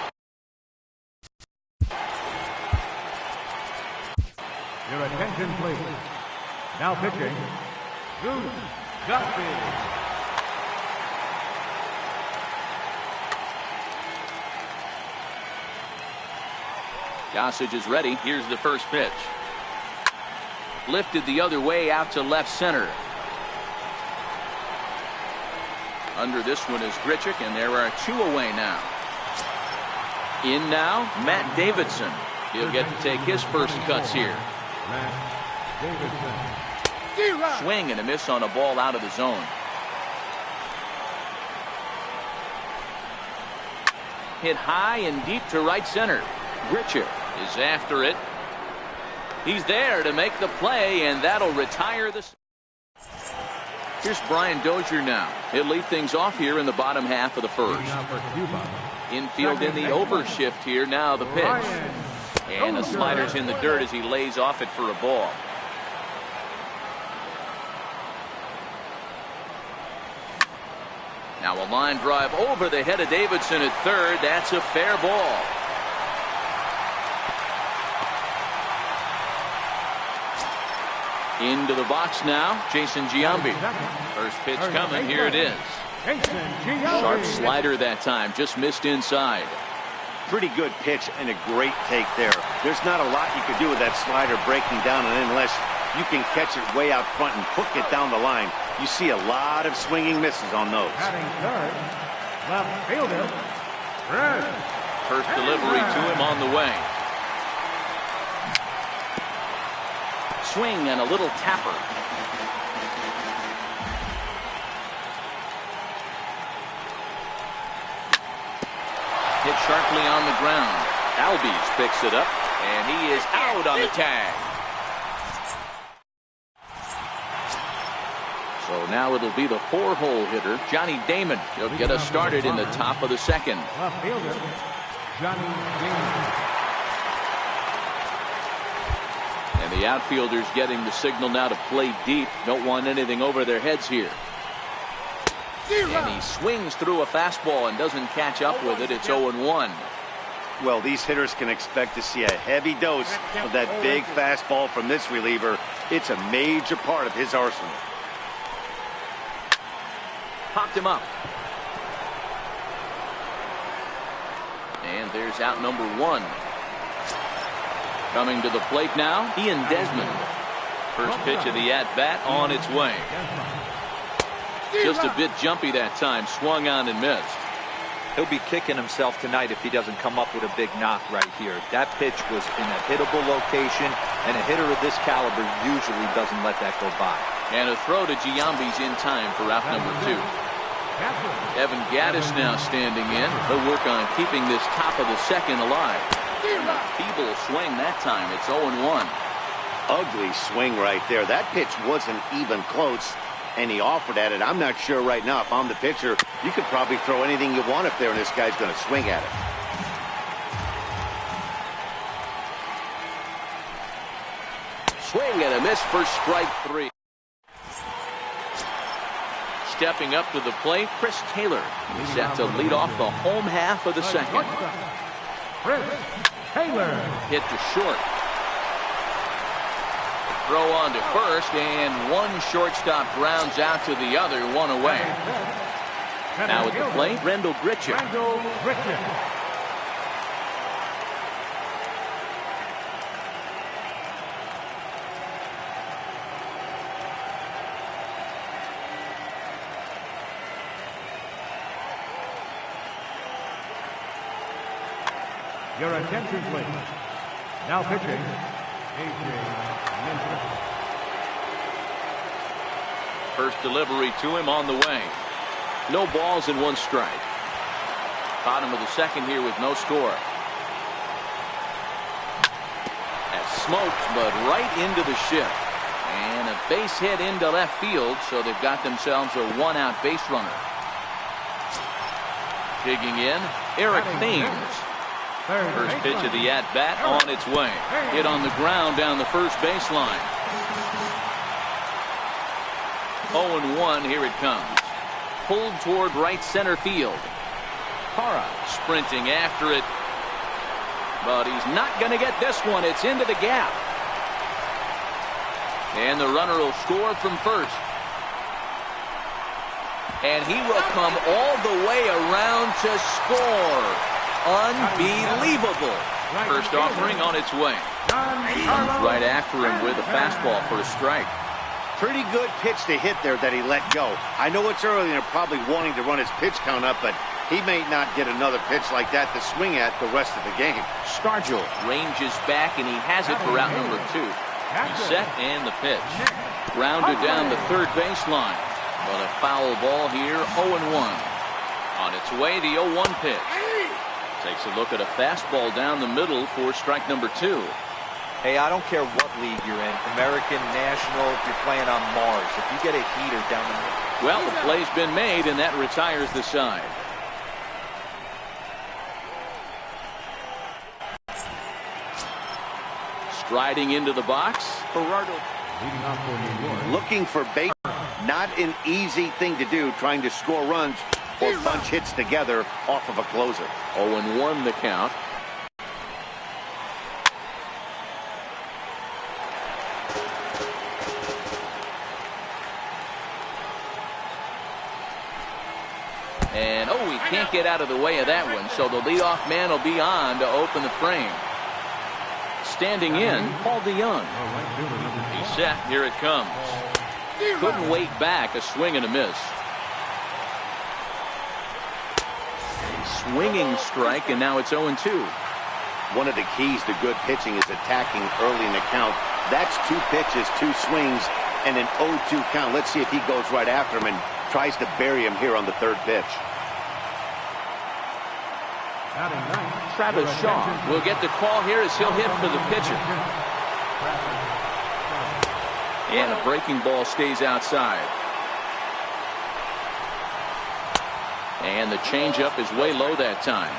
B: Your attention, please. Now pitching, Drew Duffy.
A: Gossage is ready. Here's the first pitch. Lifted the other way out to left center. Under this one is Grichuk, and there are 2 away now. In now, Matt Davidson. He'll get to take his first cuts here.
B: Matt Davidson.
A: Swing and a miss on a ball out of the zone. Hit high and deep to right center. Grichuk is after it. He's there to make the play, and that'll retire the. Here's Brian Dozier now. He'll lead things off here in the bottom half of the first. Infield in the overshift here. Now the pitch. And the slider's in the dirt as he lays off it for a ball. Now a line drive over the head of Davidson at third. That's a fair ball. Into the box now, Jason Giambi. First pitch coming, here it is. Sharp slider that time, just missed inside.
C: Pretty good pitch and a great take there. There's not a lot you could do with that slider breaking down, and unless you can catch it way out front and hook it down the line, you see a lot of swinging misses on those.
B: Batting third, left fielder, Fred.
A: First delivery to him on the way. Swing and a little tapper. Hit sharply on the ground. Albies picks it up, and he is out on the tag. So now it'll be the 4-hole hitter, Johnny Damon. He'll get us started in the top of the second.
B: Left fielder, Johnny Damon.
A: And the outfielders getting the signal now to play deep. Don't want anything over their heads here. And he swings through a fastball and doesn't catch up with it. It's 0-1.
C: Well, these hitters can expect to see a heavy dose of that big fastball from this reliever. It's a major part of his arsenal.
A: Popped him up. And there's out number 1. Coming to the plate now, Ian Desmond. First pitch of the at-bat on its way. Just a bit jumpy that time, swung on and missed.
D: He'll be kicking himself tonight if he doesn't come up with a big knock right here. That pitch was in a hittable location, and a hitter of this caliber usually doesn't let that go by.
A: And a throw to Giambi's in time for out number 2. Evan Gaddis now standing in. He'll work on keeping this top of the second alive. A feeble swing that time. It's 0-1.
C: Ugly swing right there. That pitch wasn't even close, and he offered at it. I'm not sure right now if I'm the pitcher. You could probably throw anything you want up there, and this guy's going to swing at it.
A: Swing and a miss for strike 3. Stepping up to the plate, Chris Taylor. He's set to lead off the home half of the second.
B: Chris Taylor.
A: Hit to short. Throw on to first, and one shortstop grounds out to the other, 1 away. Now at the plate, Rendell Grichuk.
B: Your attention, please. Now pitching, A.J. Minter.
A: First delivery to him on the way. No balls and 1 strike. Bottom of the second here with no score. That smokes, but right into the shift. And a base hit into left field, so they've got themselves a 1-out base runner. Digging in, Eric Thames. First pitch of the at-bat on its way. Hit on the ground down the first baseline. 0-1, here it comes. Pulled toward right center field. Parra sprinting after it. But he's not going to get this one. It's into the gap. And the runner will score from first. And he will come all the way around to score. Unbelievable. First offering on its way. Right after him with a fastball for a strike.
C: Pretty good pitch to hit there that he let go. I know it's early and they're probably wanting to run his pitch count up, but he may not get another pitch like that to swing at the rest of the game.
A: Stargell ranges back, and he has it for out number 2. He's set, and the pitch. Grounded down the third baseline. But a foul ball here, 0-1. On its way, the 0-1 pitch. Takes a look at a fastball down the middle for strike number 2.
D: Hey, I don't care what league you're in, American, National, if you're playing on Mars. If you get a heater down the middle.
A: Well, the play's been made, and that retires the side. Striding into the box, Gerardo.
C: Looking for bait. Not an easy thing to do, trying to score runs or bunch hits together off of a closer.
A: 0-1 the count. And, he can't get out of the way of that one, so the leadoff man will be on to open the frame. Standing in, Paul DeYoung. He's set, here it comes. Couldn't wait back, a swing and a miss. Swinging strike, and now it's 0-2.
C: One of the keys to good pitching is attacking early in the count. That's 2 pitches, 2 swings, and an 0-2 count. Let's see if he goes right after him and tries to bury him here on the third pitch.
A: Travis Shaw will get the call here as he'll hit for the pitcher. And a breaking ball stays outside. And the changeup is way low that time.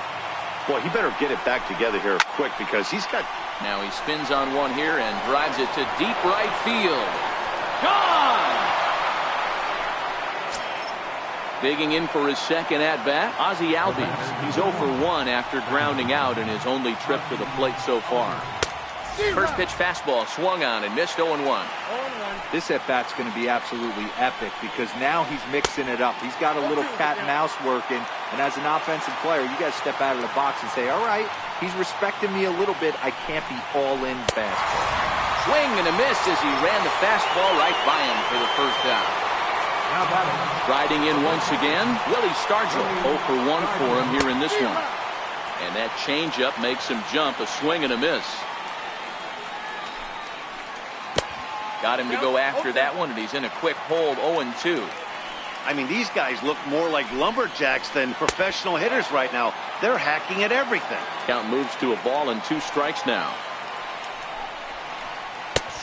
C: Boy, he better get it back together here quick because he's got...
A: Now he spins on one here and drives it to deep right field. Gone! Digging in for his second at-bat, Ozzie Albies. He's 0 for 1 after grounding out in his only trip to the plate so far. First pitch fastball swung on and missed 0-1.
D: This at-bat's going to be absolutely epic because now he's mixing it up. He's got a little cat and mouse working, and as an offensive player, you got to step out of the box and say, all right, he's respecting me a little bit. I can't be all in fastball.
A: Swing and a miss as he ran the fastball right by him for the first out. Riding in once again, Willie Stargell. 0 for 1 for him here in this one. And that changeup makes him jump, a swing and a miss. Got him to go after that one, and he's in a quick hold, 0-2.
C: I mean, these guys look more like lumberjacks than professional hitters right now. They're hacking at everything.
A: Count moves to a ball and 2 strikes now.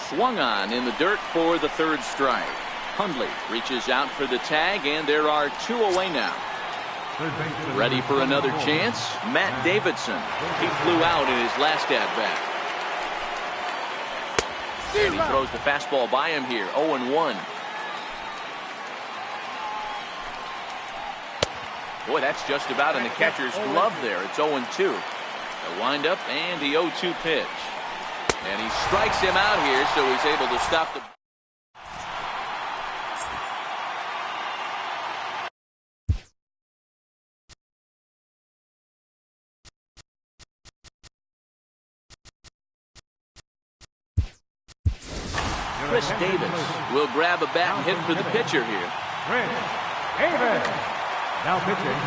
A: Swung on in the dirt for the third strike. Hundley reaches out for the tag, and there are 2 away now. Ready for another chance? Matt Davidson. He flew out in his last at-bat. And he throws the fastball by him here, 0-1. Boy, that's just about in the catcher's glove there. It's 0-2. The windup and the 0-2 pitch. And he strikes him out here, so he's able to stop the... Chris Davis will grab a bat and hit for the pitcher here.
B: Chris Davis. Now pitching.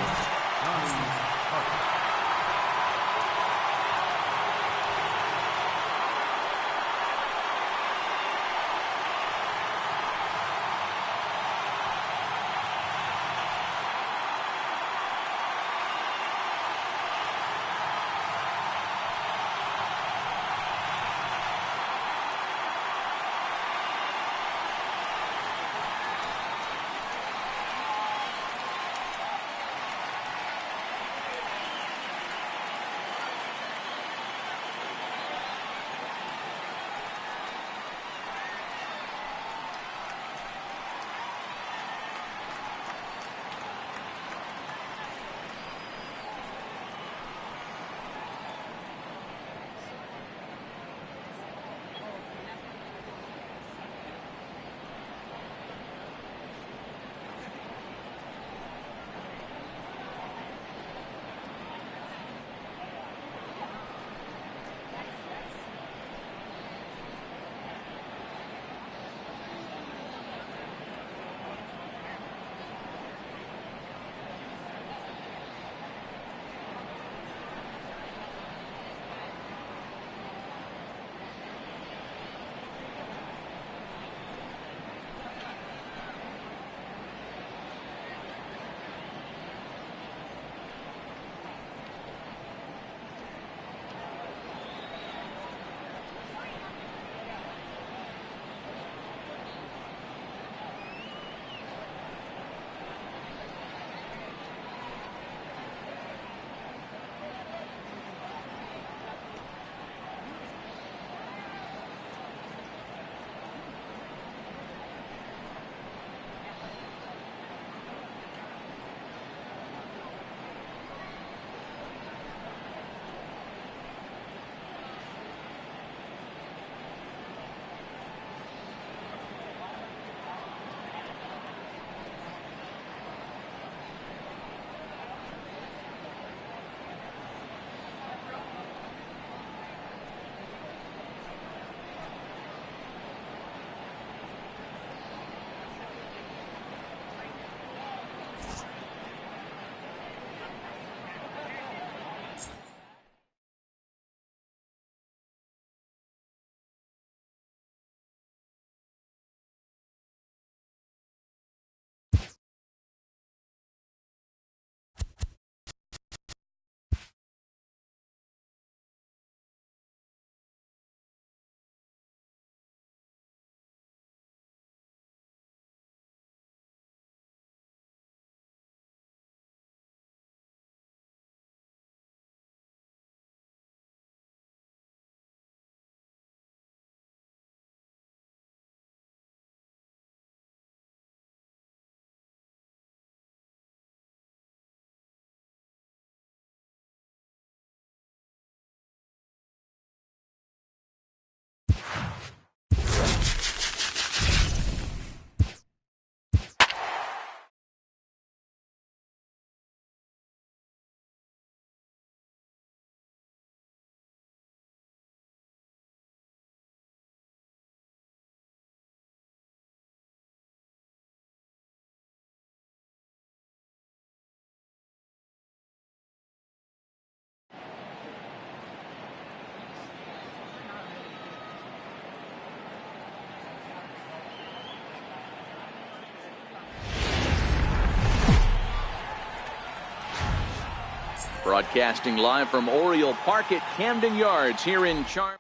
A: Broadcasting live from Oriole Park at Camden Yards here in Charm.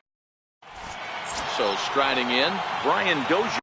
A: So striding in, Brian Dozier.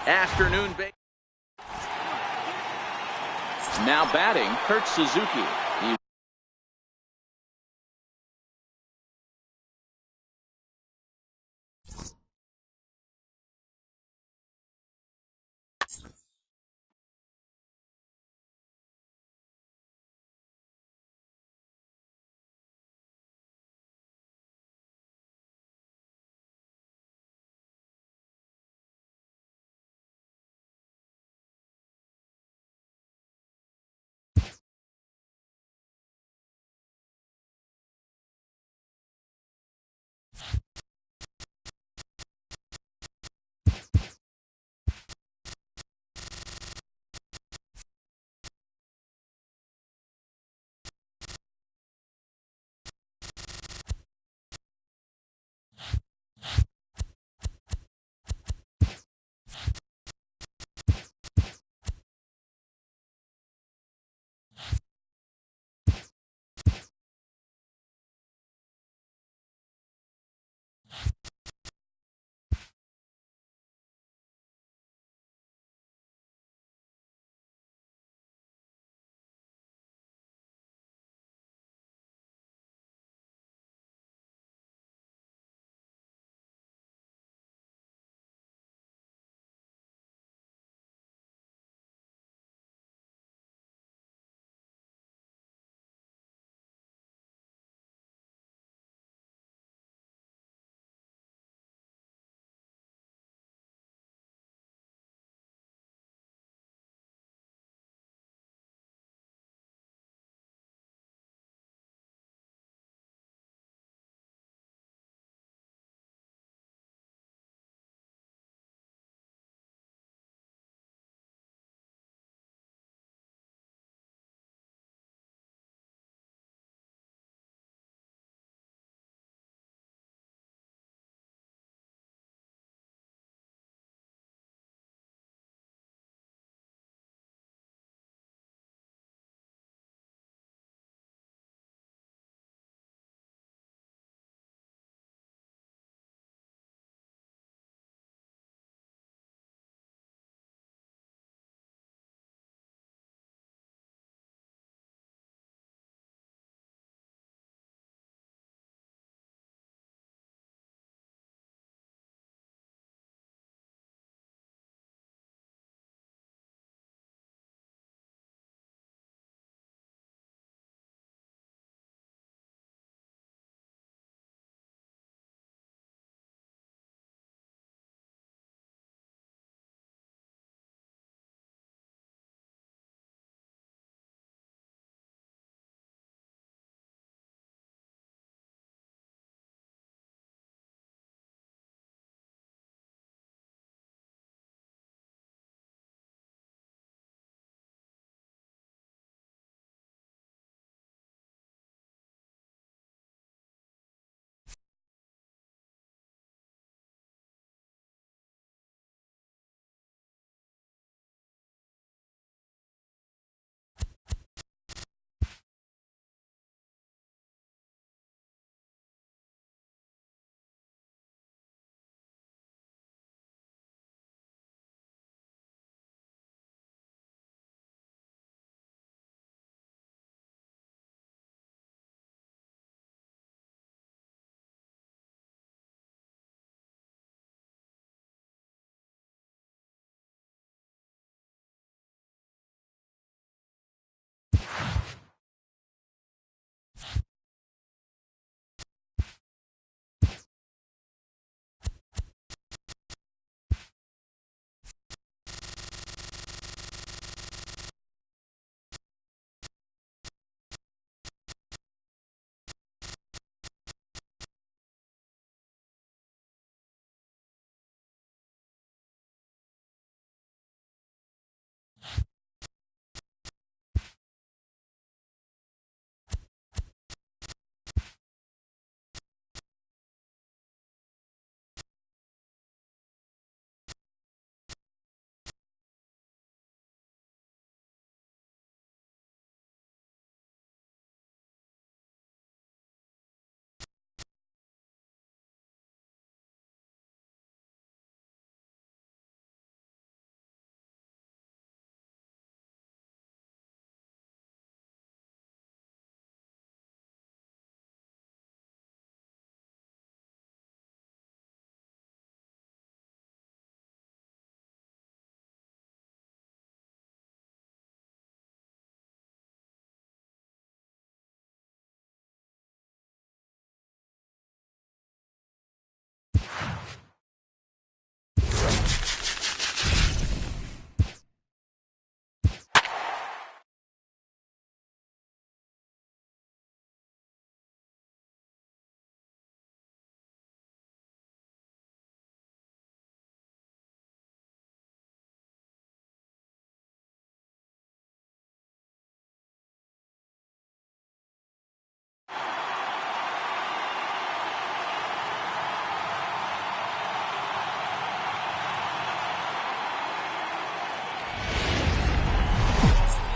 A: Afternoon. Now batting, Kurt Suzuki. He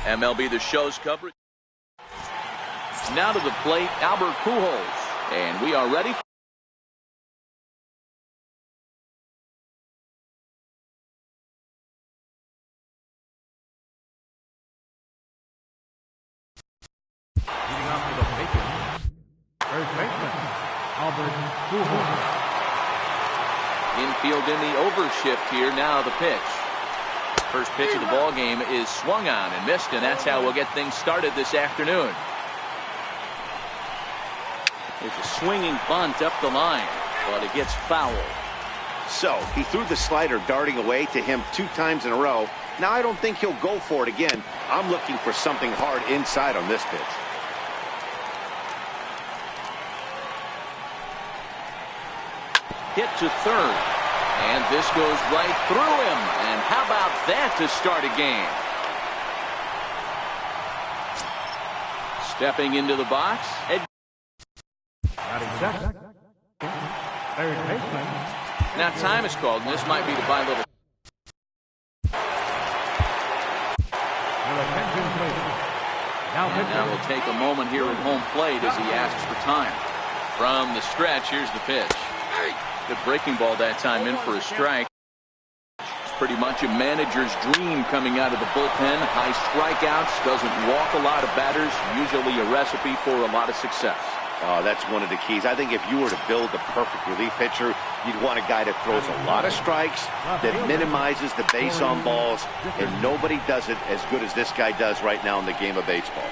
A: MLB The Show's coverage. Now to the plate, Albert Pujols. And we are ready.
B: Leading off for the Patriots, first baseman, Albert Pujols.
A: Infield in the overshift here. Now the pitch. First pitch of the ball game is swung on and missed, and that's how we'll get things started this afternoon. There's a swinging bunt up the line, but it gets fouled.
C: So he threw the slider darting away to him 2 times in a row. Now I don't think he'll go for it again. I'm looking for something hard inside on this pitch.
A: Hit to third, and this goes right through him. And how about that to start a game? Stepping into the box.
B: Batting second, third baseman.
A: Now time is called, and this might be the by little.
B: Attention, please. Now
A: And now we'll take a moment here at home plate as he asks for time. From the stretch, here's the pitch. Good breaking ball that time, in for a strike. It's pretty much a manager's dream coming out of the bullpen. High strikeouts, doesn't walk a lot of batters, usually a recipe for a lot of success.
C: That's one of the keys. I think if you were to build the perfect relief pitcher, you'd want a guy that throws a lot of strikes, that minimizes the base on balls, and nobody does it as good as this guy does right now in the game of baseball.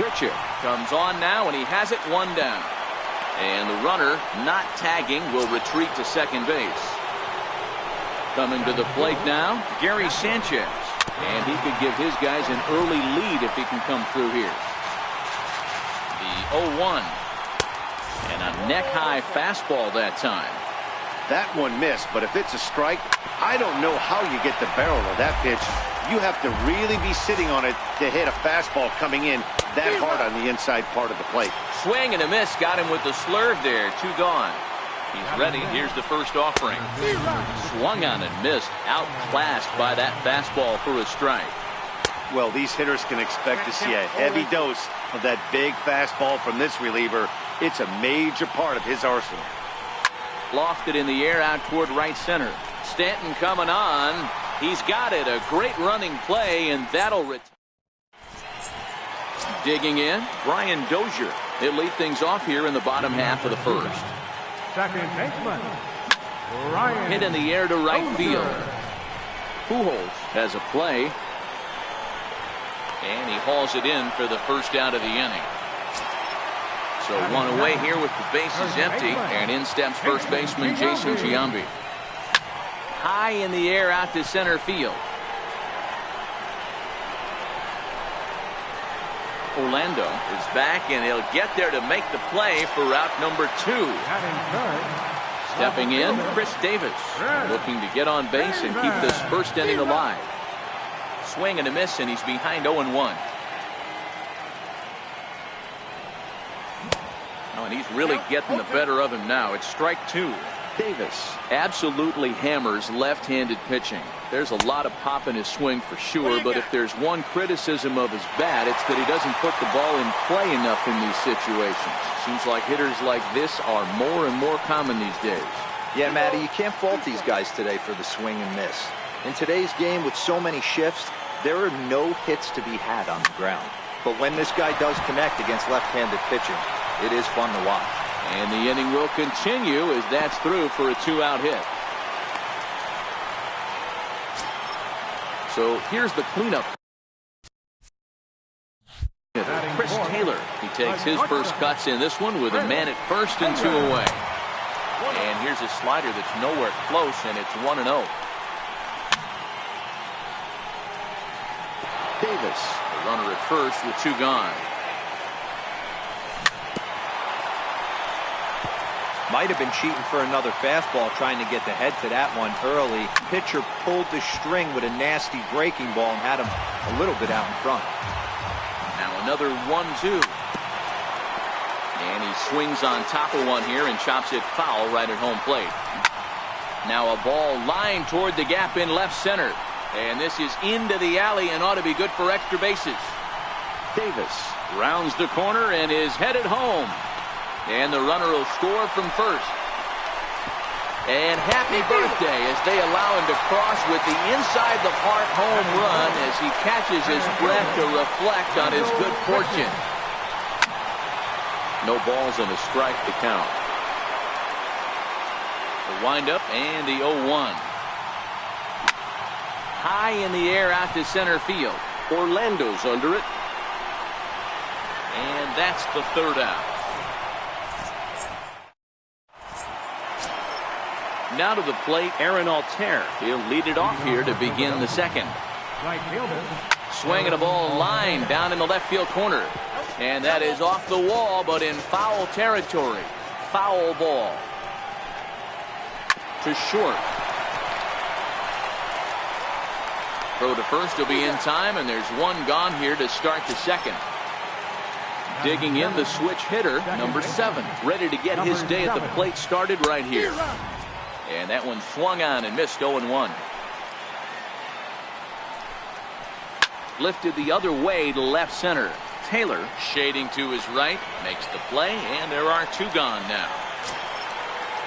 A: Richard comes on now, and he has it 1 down. And the runner, not tagging, will retreat to second base. Coming to the plate now, Gary Sanchez. And he could give his guys an early lead if he can come through here. The 0-1. And a neck-high fastball that time.
C: That one missed, but if it's a strike, I don't know how you get the barrel of that pitch. You have to really be sitting on it to hit a fastball coming in that hard on the inside part of the plate.
A: Swing and a miss. Got him with the slurve there. 2 gone. He's ready. Here's the first offering. Swung on and missed. Outclassed by that fastball for a strike.
C: Well, these hitters can expect to see a heavy dose of that big fastball from this reliever. It's a major part of his arsenal.
A: Lofted in the air out toward right center. Stanton coming on. He's got it. A great running play, and that'll return. Digging in, Brian Dozier. He'll lead things off here in the bottom half of the first.
B: Second baseman, Ryan.
A: Hit in the air to right field. Pujols has a play. And he hauls it in for the first out of the inning. So 1 away here with the bases empty. And in steps first baseman Jason Giambi. High in the air out to center field. Orlando is back, and he'll get there to make the play for route number 2. Stepping in, Chris Davis, looking to get on base and keep this first inning alive. Swing and a miss, and he's behind 0-1. Oh, and he's really getting the better of him now. It's strike 2. Davis absolutely hammers left-handed pitching. There's a lot of pop in his swing for sure, but if there's one criticism of his bat, it's that he doesn't put the ball in play enough in these situations. Seems like hitters like this are more and more common these days.
D: Yeah, Matty, you can't fault these guys today for the swing and miss. In today's game with so many shifts, there are no hits to be had on the ground. But when this guy does connect against left-handed pitching, it is fun to watch.
A: And the inning will continue as that's through for a 2-out hit. So here's the cleanup. Chris Taylor, he takes his first cuts in this one with a man at first and 2 away. And here's a slider that's nowhere close, and it's 1-0. Davis, the runner at first with 2 gone.
D: Might have been cheating for another fastball, trying to get the head to that one early. Pitcher pulled the string with a nasty breaking ball and had him a little bit out in front.
A: Now another 1-2. And he swings on top of one here and chops it foul right at home plate. Now a ball lined toward the gap in left center. And this is into the alley and ought to be good for extra bases. Davis rounds the corner and is headed home. And the runner will score from first. And happy birthday as they allow him to cross with the inside the park home run as he catches his breath to reflect on his good fortune. No balls and a strike to count. The windup and the 0-1. High in the air out to center field.
E: Orlando's under it.
A: And that's the third out. Now to the plate, Aaron Altair. He'll lead it off here to begin the second.
B: Right fielder.
A: Swinging a ball line down in the left field corner. And that is off the wall, but in foul territory. Foul ball. To short. Throw to first will be in time, and there's one gone here to start the second. Digging in the switch hitter, number 7. Ready to get his day at the plate started right here. And that one swung on and missed 0-1. Lifted the other way to left center. Taylor shading to his right, makes the play, and there are 2 gone now.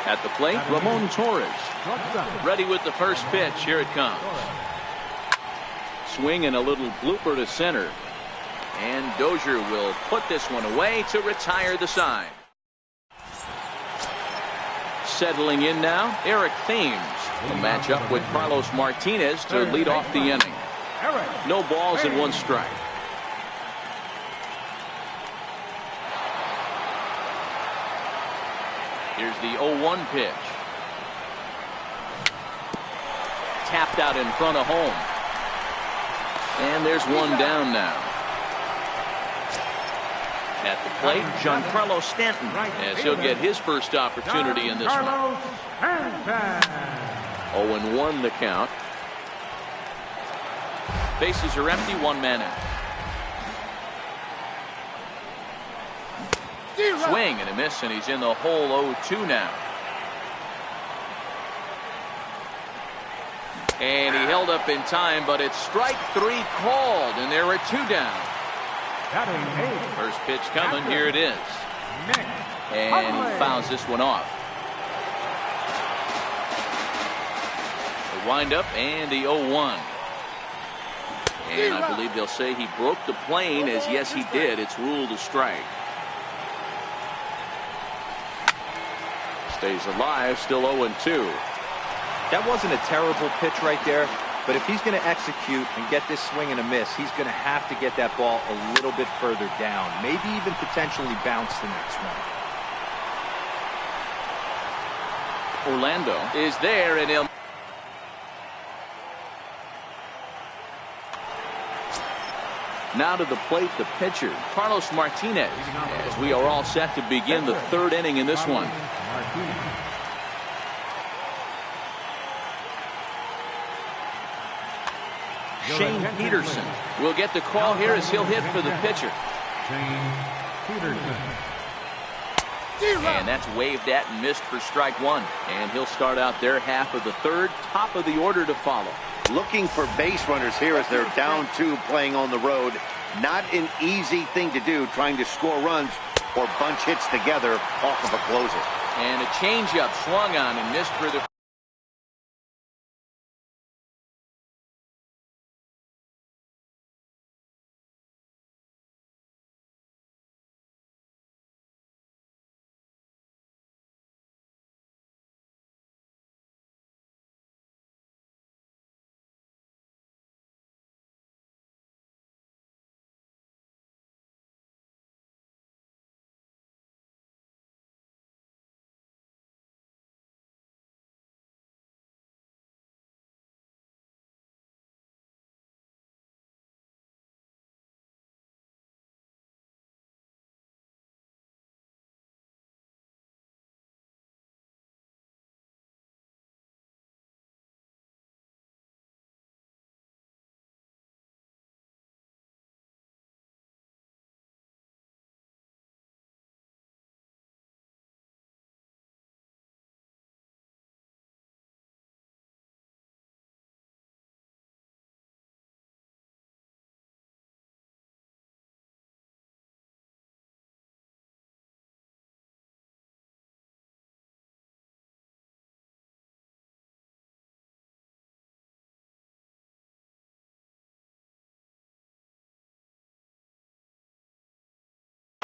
A: At the plate, Ramon Torres. Ready with the first pitch. Here it comes. Swing and a little blooper to center. And Dozier will put this one away to retire the side. Settling in now, Eric Thames will match up with Carlos Martinez to lead off the inning. No balls and 1 strike. Here's the 0-1 pitch. Tapped out in front of home. And there's one down now. At the plate, Giancarlo Stanton, as he'll get his first opportunity in this one. 0-1 the count. Bases are empty, 1 man in. Swing and a miss, and he's in the hole 0-2 now. And he held up in time, but it's strike 3 called, and there are 2 down. First pitch coming, here it is. And he fouls this one off. The windup and the 0-1. And I believe they'll say he broke the plane, as yes he did. It's ruled a strike. Stays alive, still 0-2.
D: That wasn't a terrible pitch right there. But if he's going to execute and get this swing and a miss, he's going to have to get that ball a little bit further down. Maybe even potentially bounce the next one.
A: Orlando is there, and he'll... Now to the plate, the pitcher, Carlos Martinez, as we are all set to begin the 3rd inning in this one. Shane Peterson will get the call here as he'll hit for the pitcher. And that's waved at and missed for strike 1. And he'll start out their half of the 3rd, top of the order to follow.
C: Looking for base runners here as they're down 2 playing on the road. Not an easy thing to do, trying to score runs or bunch hits together off of a closer.
A: And a changeup swung on and missed for the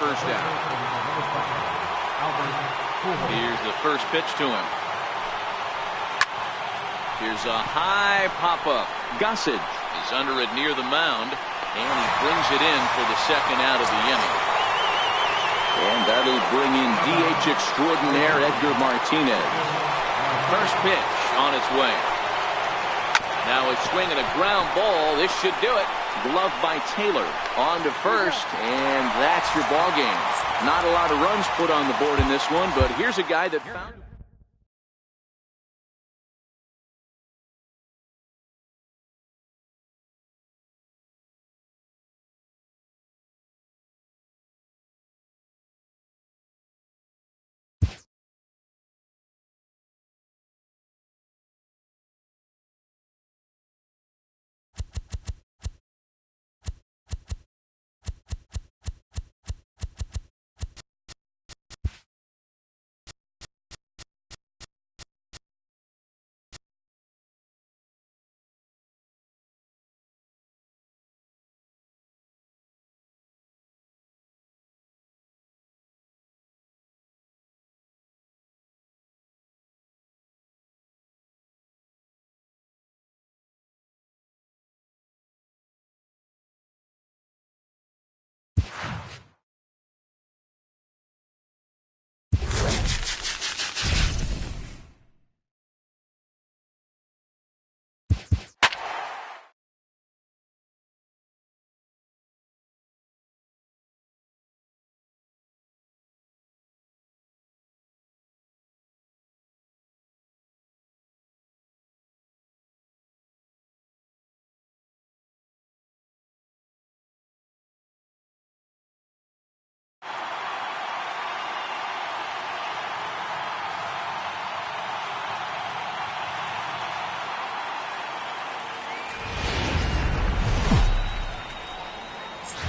A: First down. Here's the first pitch to him. Here's a high pop-up. Gossage is under it near the mound, and he brings it in for the second out of the inning. And that'll bring in DH extraordinaire Edgar Martinez. First pitch on its way. Now a swing and a ground ball. This should do it. Glove by Taylor. On to first, and that's your ball game. Not a lot of runs put on the board in this one, but here's a guy that found...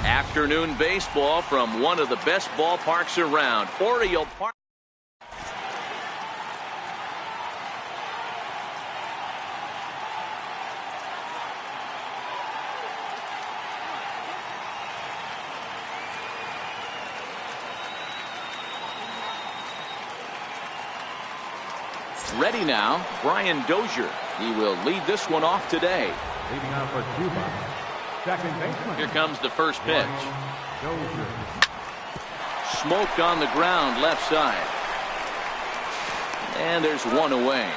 A: Afternoon baseball from one of the best ballparks around, Oriole Park. Ready now, Brian Dozier. He will lead this one off today.
B: Leading out for Cuba, second baseman.
A: Here comes the first pitch.
B: Dozier.
A: Smoked on the ground left side. And there's one away.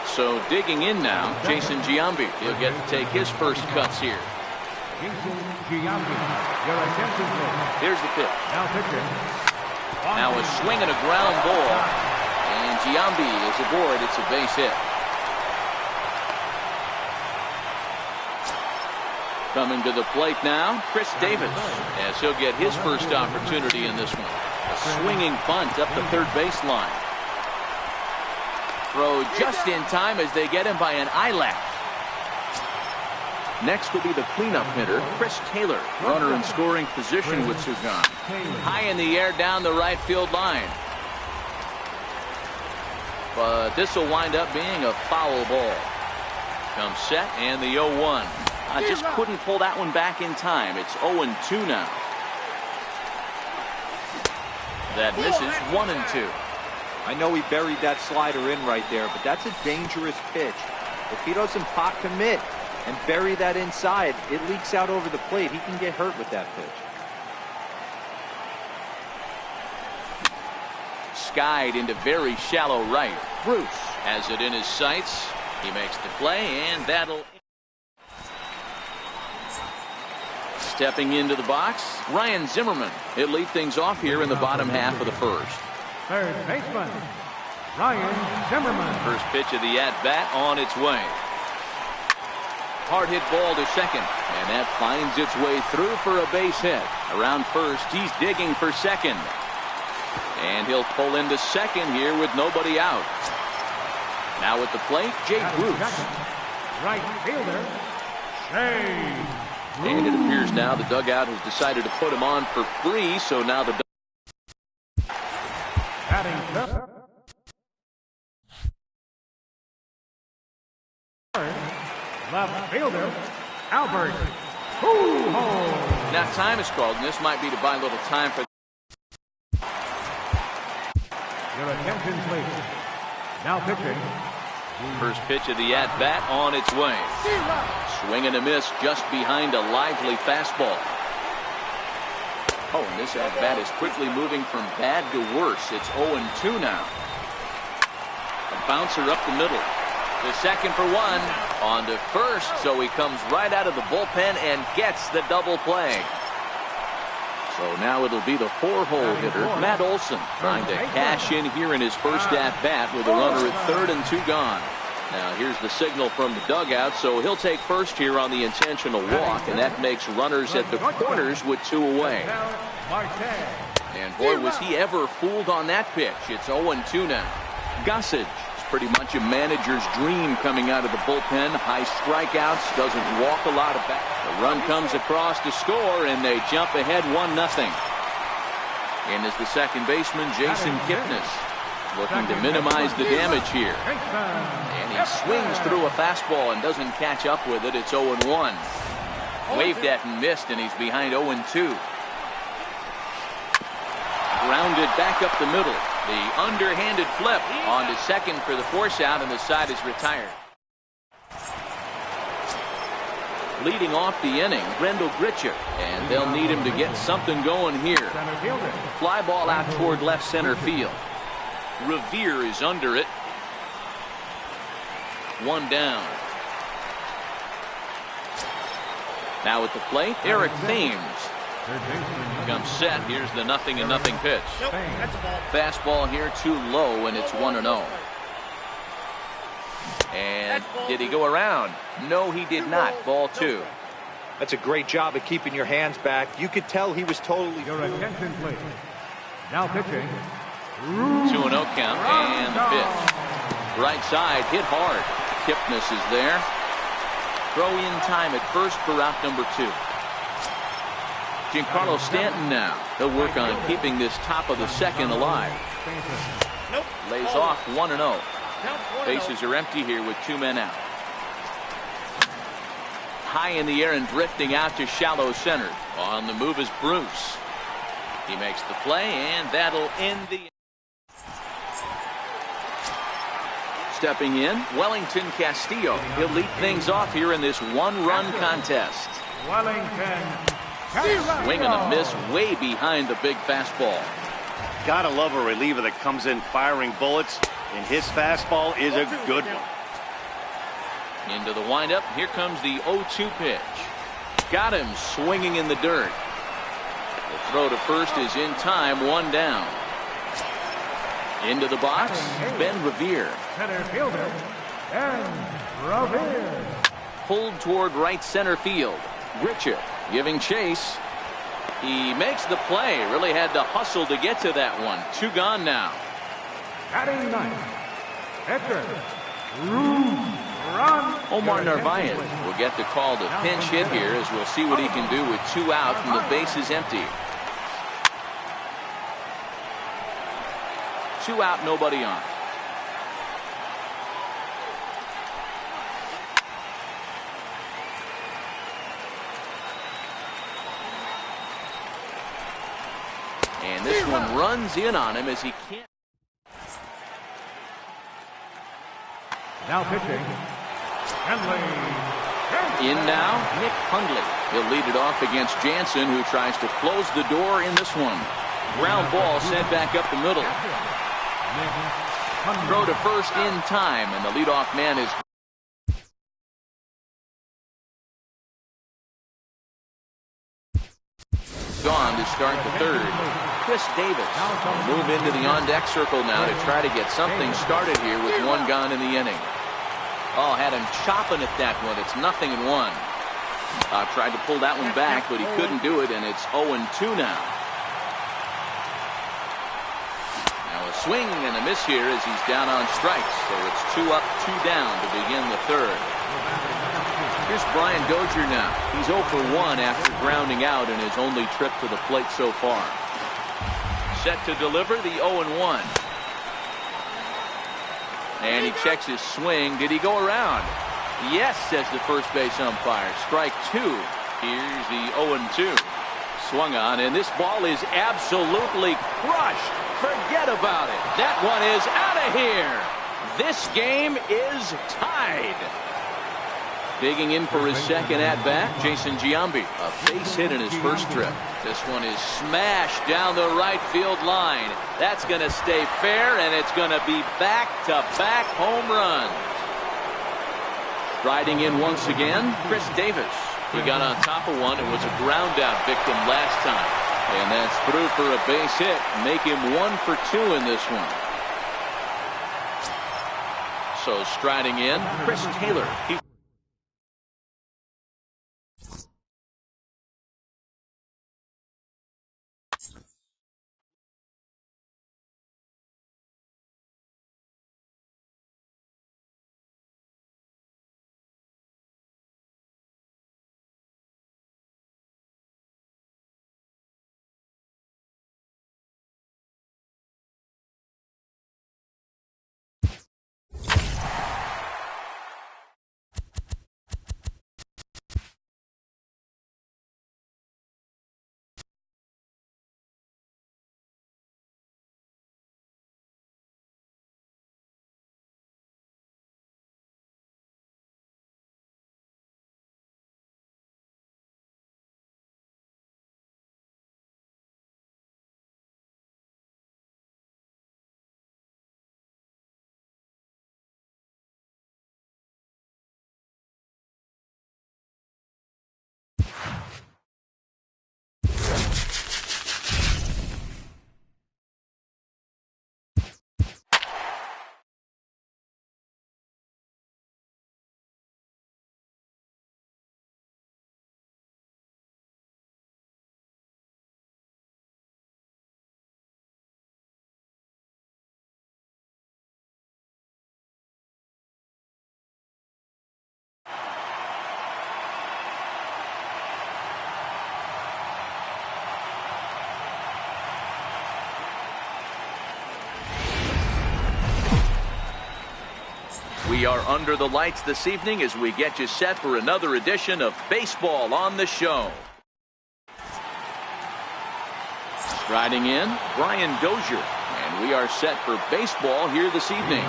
A: So digging in now, Jason Giambi. He'll get to take his first cuts here.
B: Jason Giambi, your attention please.
A: Here's the pitch.
B: Now pitching.
A: Now a swing and a ground ball. And Giambi is aboard. It's a base hit. Coming to the plate now, Chris Davis, as he'll get his first opportunity in this one. A swinging bunt up the third baseline. Throw just in time as they get him by an eyelash. Next will be the cleanup hitter, Chris Taylor. Runner in scoring position with Sugan. High in the air down the right field line. But this will wind up being a foul ball. Comes set and the 0-1. I just couldn't pull that one back in time. It's 0-2 now. That misses 1-2.
D: I know he buried that slider in right there, but that's a dangerous pitch. If he doesn't pot commit and bury that inside, it leaks out over the plate. He can get hurt with that pitch.
A: Skied into very shallow right. Bruce has it in his sights. He makes the play, and that'll... Stepping into the box, Ryan Zimmerman. He'll lead things off here in the bottom half of the first.
B: Third baseman, Ryan Zimmerman.
A: First pitch of the at-bat on its way. Hard hit ball to second, and that finds its way through for a base hit. Around first, he's digging for second. And he'll pull into second here with nobody out. Now at the plate, Jay Bruce.
B: Right fielder, Jay Bruce.
A: And it appears now the dugout has decided to put him on for free, so now the...
B: Batting third. Left fielder, Albert Pujols.
A: Now time is called, and this might be to buy a little time for.
B: Your attention, please. Now pitching.
A: First pitch of the at-bat on its way. Swing and a miss just behind a lively fastball. Oh, and this at-bat is quickly moving from bad to worse. It's 0-2 now. A bouncer up the middle. The second for one. On to first, so he comes right out of the bullpen and gets the double play. So now it'll be the 4-hole hitter, Matt Olson, trying to cash in here in his first at-bat with a runner at third and 2 gone. Now here's the signal from the dugout, so he'll take first here on the intentional walk, and that makes runners at the corners with 2 away. And boy, was he ever fooled on that pitch. It's 0-2 now. Gossage. Pretty much a manager's dream coming out of the bullpen. High strikeouts, doesn't walk a lot of back. The run comes across to score, and they jump ahead 1-0. In is the second baseman, Jason Kipnis, looking to minimize the damage here. And he swings through a fastball and doesn't catch up with it. It's 0-1. Waved at and missed, and he's behind 0-2. Grounded back up the middle. The underhanded flip on to second for the force out, and the side is retired. Leading off the inning, Grendel Gritcher, and they'll need him to get something going here. Fly ball out toward left center field. Revere is under it. 1 down. Now at the plate, Eric Thames. Comes set. Here's the 0-0 pitch. Fastball here too low, and it's 1-0. And did he go around? No, he did not. Ball 2.
D: That's a great job of keeping your hands back. You could tell he was totally.
B: Your attention, please. Now pitching.
A: 2-0 count, and the pitch. Right side hit hard. Kipnis is there. Throw in time at first for out number 2. Giancarlo Stanton now. He'll work on keeping this top of the second alive. Lays off 1-0. Bases are empty here with 2 men out. High in the air and drifting out to shallow center. On the move is Bruce. He makes the play, and that'll end the. Stepping in, Wellington Castillo. He'll lead things off here in this 1-run contest.
B: Wellington.
A: Swing and a miss way behind the big fastball.
C: Gotta love a reliever that comes in firing bullets, and his fastball is a good one.
A: Into the windup. Here comes the 0-2 pitch. Got him swinging in the dirt. The throw to first is in time. 1 down. Into the box, Ben Revere.
B: Center fielder, Ben Revere.
A: Pulled toward right center field. Gritcher giving chase. He makes the play. Really had to hustle to get to that one. 2 gone now.
B: Batting ninth, pitcher,
A: Omar Narvaez will get the call to pinch hit here, as we'll see what he can do with 2 out and the bases empty. 2 out, nobody on. And this one runs in on him as he can't.
B: Now pitching, Henley.
A: In now, Nick Hundley. He'll lead it off against Jansen, who tries to close the door in this one. Ground ball sent back up the middle. Throw to first in time, and the leadoff man is gone to start the third. Chris Davis will move into the on-deck circle now to try to get something started here with 1 gone in the inning. Oh, had him chopping at that one. It's 0-1. Tried to pull that one back, but he couldn't do it, and it's 0-2 now. Now a swing and a miss here as he's down on strikes. So it's 2 up, 2 down to begin the third. Here's Brian Dozier now. He's 0 for 1 after grounding out in his only trip to the plate so far. Set to deliver the 0-1. And he checks his swing. Did he go around? Yes, says the first base umpire. Strike 2. Here's the 0-2. swung on, and this ball is absolutely crushed. Forget about it. That one is out of here. This game is tied. Digging in for his second at-bat, Jason Giambi. A base hit in his first trip. This one is smashed down the right field line. That's going to stay fair, and it's going to be back-to-back home runs. Riding in once again, Chris Davis. He got on top of one. It was a ground-out victim last time. And that's through for a base hit. Make him 1 for 2 in this one. So striding in, Chris Taylor. We are under the lights this evening as we get you set for another edition of Baseball on the Show. Striding in, Brian Dozier. And we are set for baseball here this evening.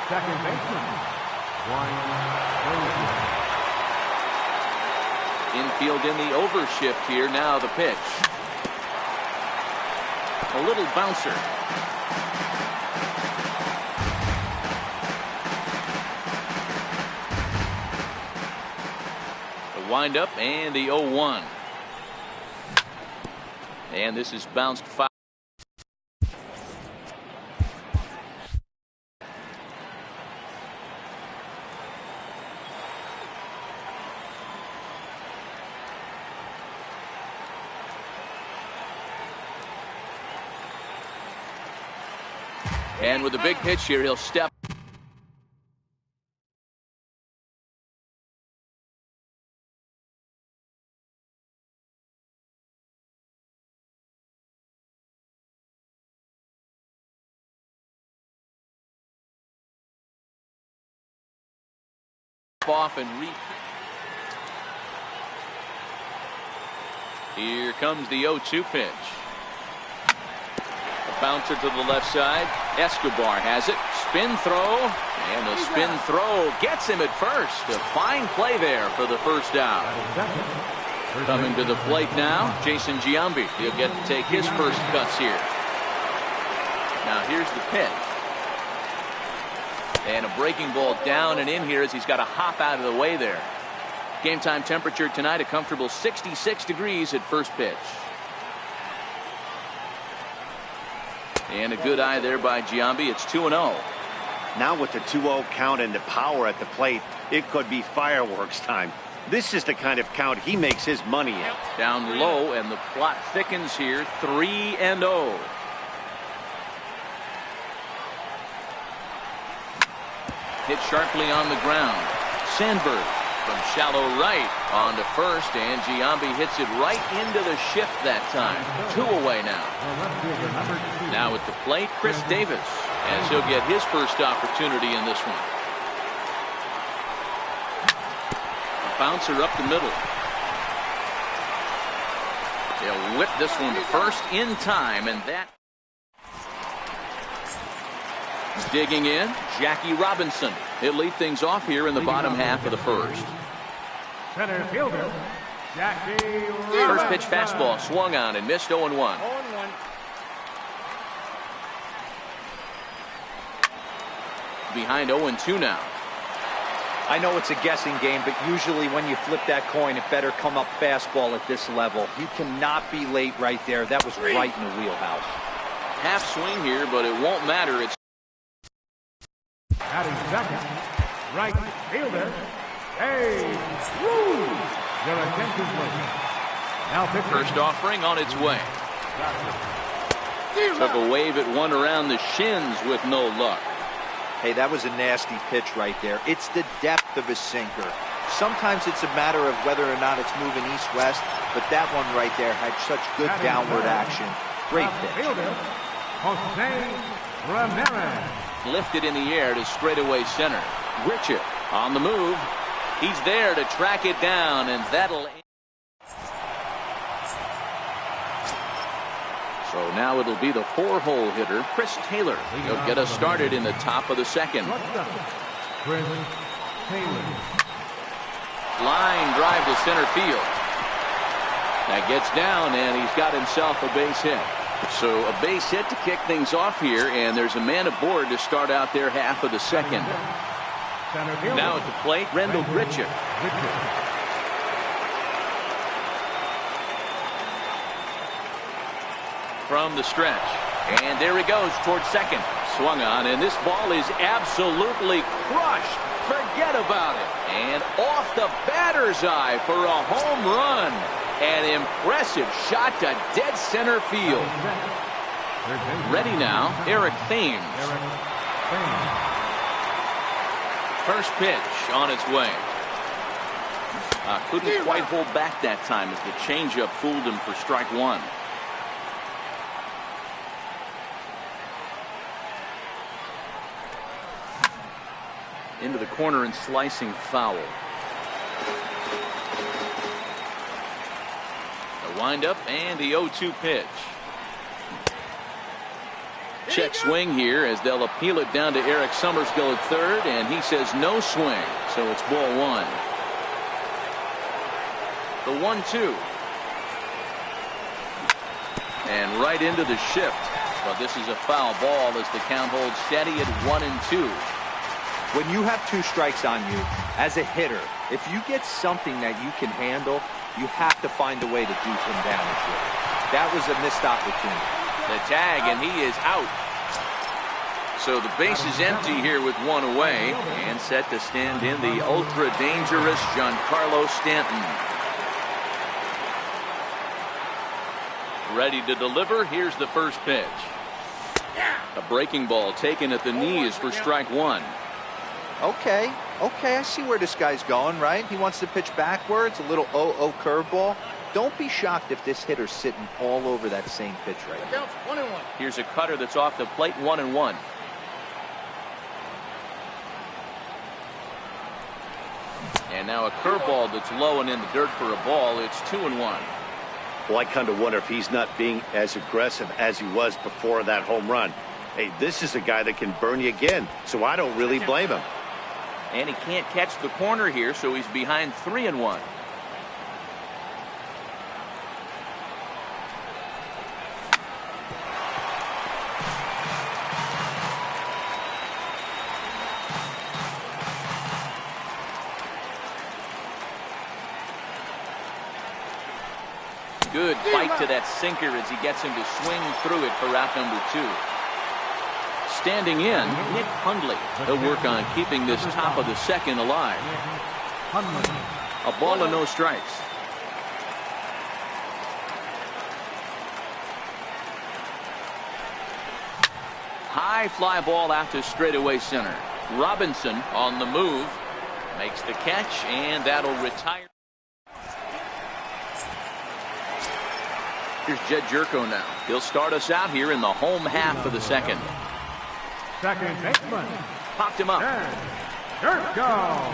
B: Second baseman, Brian Dozier.
A: Infield in the overshift here. Now the pitch. A little bouncer. Wind up and the 0-1. And this is bounced foul. And with a big pitch here, he'll step off and here comes the 0-2 pitch. A bouncer to the left side. Escobar has it. Spin throw, and the spin throw gets him at first. A fine play there for the first out. Coming to the plate now, Jason Giambi. He'll get to take his first cuts here. Now here's the pitch. And a breaking ball down and in here as he's got to hop out of the way there. Game time temperature tonight, a comfortable 66 degrees at first pitch. And a good eye there by Giambi. It's 2-0.
C: Now with the 2-0 count and the power at the plate, it could be fireworks time. This is the kind of count he makes his money in.
A: Down low, and the plot thickens here. 3-0. Hit sharply on the ground. Sandberg from shallow right on to first, and Giambi hits it right into the shift that time. 2 away now. Now at the plate, Chris Davis, as he'll get his first opportunity in this one. A bouncer up the middle. He'll whip this one to first in time, and that. Digging in, Jackie Robinson. He'll lead things off here in the bottom half of the first.
B: Center fielder, Jackie
A: First pitch fastball swung on and missed 0-1.
F: 0-1.
A: Behind 0-2 now.
D: I know it's a guessing game, but usually when you flip that coin, it better come up fastball at this level. You cannot be late right there. That was right in the wheelhouse.
A: Half swing here, but it won't matter. It's
B: Batting second, right fielder, hey, woo! Your attention, please. Now pitching.
A: first offering on its way. Took a wave at one around the shins with no luck.
D: Hey, that was a nasty pitch right there. It's the depth of a sinker. Sometimes it's a matter of whether or not it's moving east-west, but that one right there had such good downward action. Great pitch.
B: Fielder, Jose Ramirez.
A: Lifted in the air to straightaway center. Richard on the move. He's there to track it down, and that'll. So now it'll be the four-hole hitter, Chris Taylor. He'll get us started in the top of the second.
B: Chris Taylor.
A: Line drive to center field. That gets down, and he's got himself a base hit. So a base hit to kick things off here, and there's a man aboard to start out their half of the second. Now at the plate, Rendell Grichuk. From the stretch, and there he goes towards second. Swung on, and this ball is absolutely crushed. Forget about it. And off the batter's eye for a home run. An impressive shot to dead center field. Ready now, Eric Thames. First pitch on its way. Couldn't quite hold back that time as the changeup fooled him for strike one. Into the corner and slicing foul. The windup and the 0-2 pitch. Check swing here as they'll appeal it down to Eric Summerskill at third, and he says no swing, so it's ball one. The 1-2. And right into the shift. But this is a foul ball as the count holds steady at 1-2.
D: When you have two strikes on you, as a hitter, if you get something that you can handle, you have to find a way to do some damage with it. That was a missed opportunity.
A: The tag, and he is out. So the base is empty here with one away, and set to stand in the ultra-dangerous Giancarlo Stanton. Ready to deliver. Here's the first pitch. A breaking ball taken at the knees for strike one.
D: Okay, I see where this guy's going, right? He wants to pitch backwards, a little 0-0 curveball. Don't be shocked if this hitter's sitting all over that same pitch right now.
F: 1-1.
A: Here's a cutter that's off the plate, 1-1. And now a curveball that's low and in the dirt for a ball. It's 2-1.
C: Well, I kind of wonder if he's not being as aggressive as he was before that home run. Hey, this is a guy that can burn you again, so I don't really blame him.
A: And he can't catch the corner here, so he's behind 3-1. Good bite to that sinker as he gets him to swing through it for out number 2. Standing in, Nick Hundley. He'll work on keeping this top of the second alive. A ball and no strikes. High fly ball out to straightaway center. Robinson on the move. Makes the catch, and that'll retire. Here's Jed Jerko now. He'll start us out here in the home half of the second.
B: Second baseman.
A: Popped him up.
B: Jerko.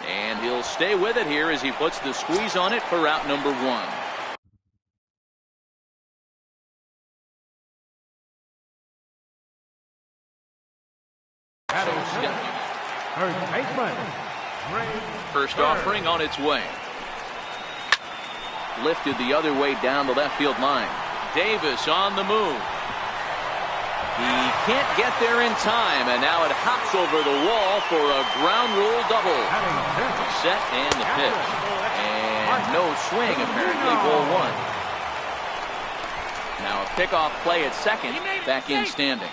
A: And he'll stay with it here as he puts the squeeze on it for out number 1.
B: First baseman.
A: First offering on its way. Lifted the other way down the left field line. Davis on the move. He can't get there in time, and now it hops over the wall for a ground rule double. Set and the pitch. And no swing, apparently, ball one. Now a pickoff play at second, back in standing.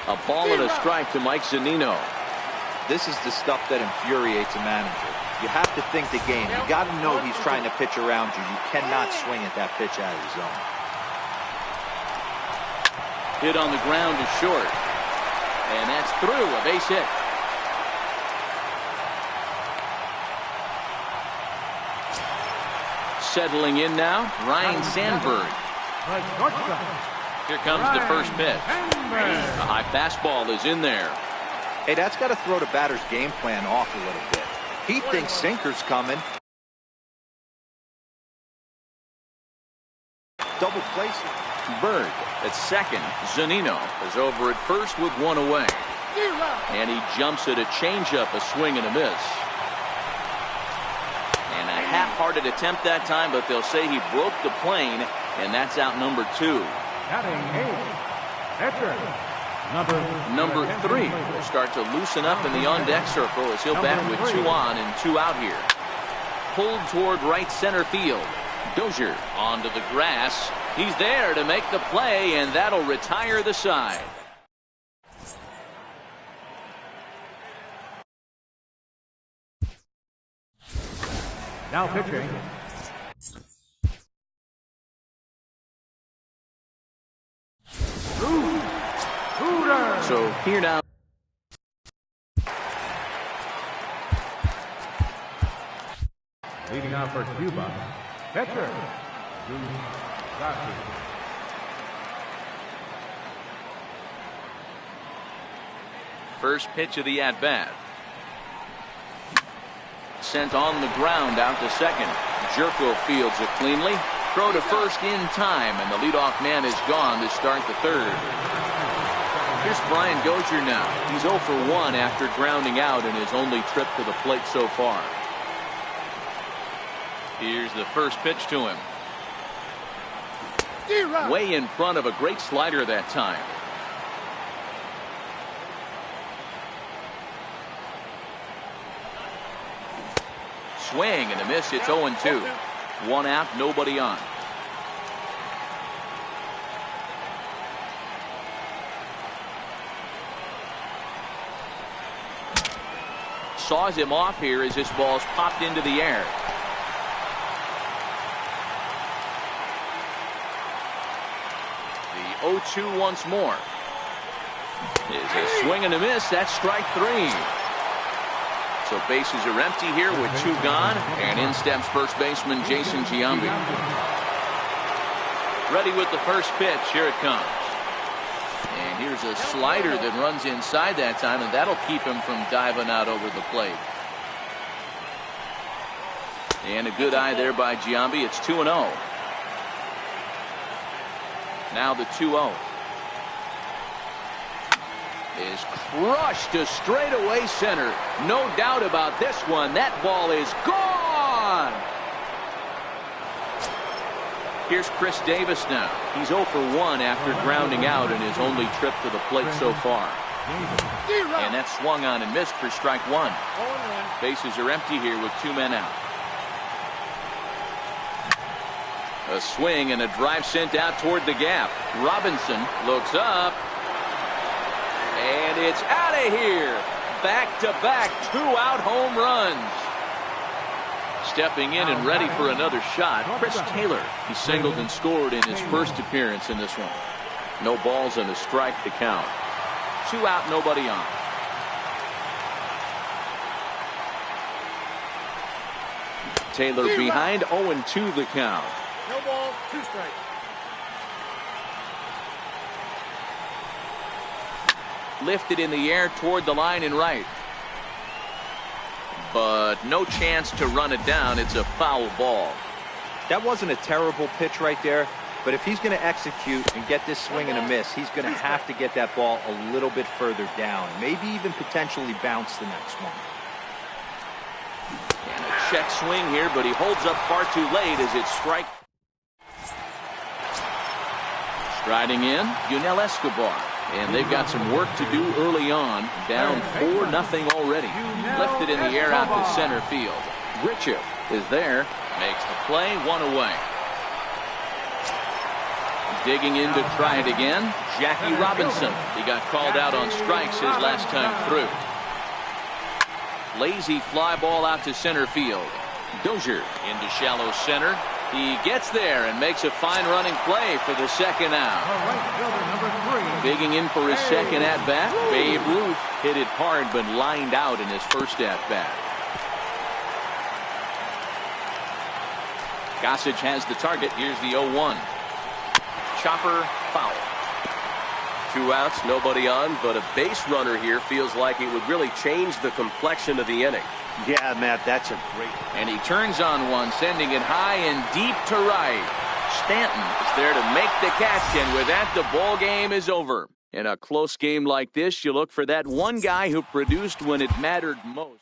A: A ball and a strike to Mike Zunino.
D: This is the stuff that infuriates a manager. You have to think the game. You got to know he's trying to pitch around you. You cannot swing at that pitch out of the zone.
A: Hit on the ground to short. And that's through, a base hit. Settling in now, Ryan Sandberg. Here comes the first pitch. A high fastball is in there.
D: Hey, that's got to throw the batter's game plan off a little bit. He thinks sinker's coming. Double placing.
A: Berg at second. Zunino is over at first with one away. And he jumps at a changeup, a swing and a miss. And a half-hearted attempt that time, but they'll say he broke the plane, and that's out number two. Number three will start to loosen up in the on-deck circle as he'll bat with 2 on and 2 out here. Pulled toward right center field. Dozier onto the grass. He's there to make the play, and that'll retire the side.
B: Now pitching.
A: So here now.
B: Leading off for Cuba. Pitcher.
A: First pitch of the at-bat. Sent on the ground out to second. Jerko fields it cleanly. Throw to first in time, and the leadoff man is gone to start the third. Here's Brian Dozier now. He's 0 for 1 after grounding out in his only trip to the plate so far. Here's the first pitch to him. Way in front of a great slider that time. Swing and a miss. It's 0-2. 1 out, nobody on. Saws him off here as this ball's popped into the air. The 0-2 once more. Is a swing and a miss. That's strike 3. So bases are empty here with 2 gone, and in steps first baseman Jason Giambi. Ready with the first pitch. Here it comes. And here's a slider that runs inside that time, and that'll keep him from diving out over the plate. And a good eye there by Giambi. It's 2-0. Now the 2-0. Is crushed to straightaway center. No doubt about this one. That ball is gone. Here's Chris Davis now. He's 0 for 1 after grounding out in his only trip to the plate so far. And that's swung on and missed for strike 1. Bases are empty here with 2 men out. A swing and a drive sent out toward the gap. Robinson looks up. And it's out of here. Back-to-back 2-out home runs. Stepping in and ready for another shot, Chris Taylor. He singled and scored in his first appearance in this one. No balls and a strike to count. 2 out, nobody on. Taylor behind, 0-2 the count.
F: No balls, 2 strikes.
A: Lifted in the air toward the line and right. But no chance to run it down. It's a foul ball.
D: That wasn't a terrible pitch right there, But if he's going to execute and get this swing and a miss, he's going to have to get that ball a little bit further down, maybe even potentially bounce the next one.
A: And a check swing here, but he holds up far too late as it's strike. Striding in, Yunel Escobar. And they've got some work to do early on. Down 4-0 already. Left it in the air out to center field. Richard is there. Makes the play, 1 away. Digging in to try it again, Jackie Robinson. He got called out on strikes his last time through. Lazy fly ball out to center field. Dozier into shallow center. He gets there and makes a fine running play for the second out. Digging in for his second at-bat, Babe Ruth hit it hard but lined out in his first at-bat. Gossage has the target. Here's the 0-1. Chopper foul.
E: 2 outs, nobody on, but a base runner here feels like it would really change the complexion of the inning.
C: Yeah, Matt, that's a great.
A: And he turns on one, sending it high and deep to right. Stanton is there to make the catch, and with that, the ball game is over. In a close game like this, you look for that one guy who produced when it mattered most.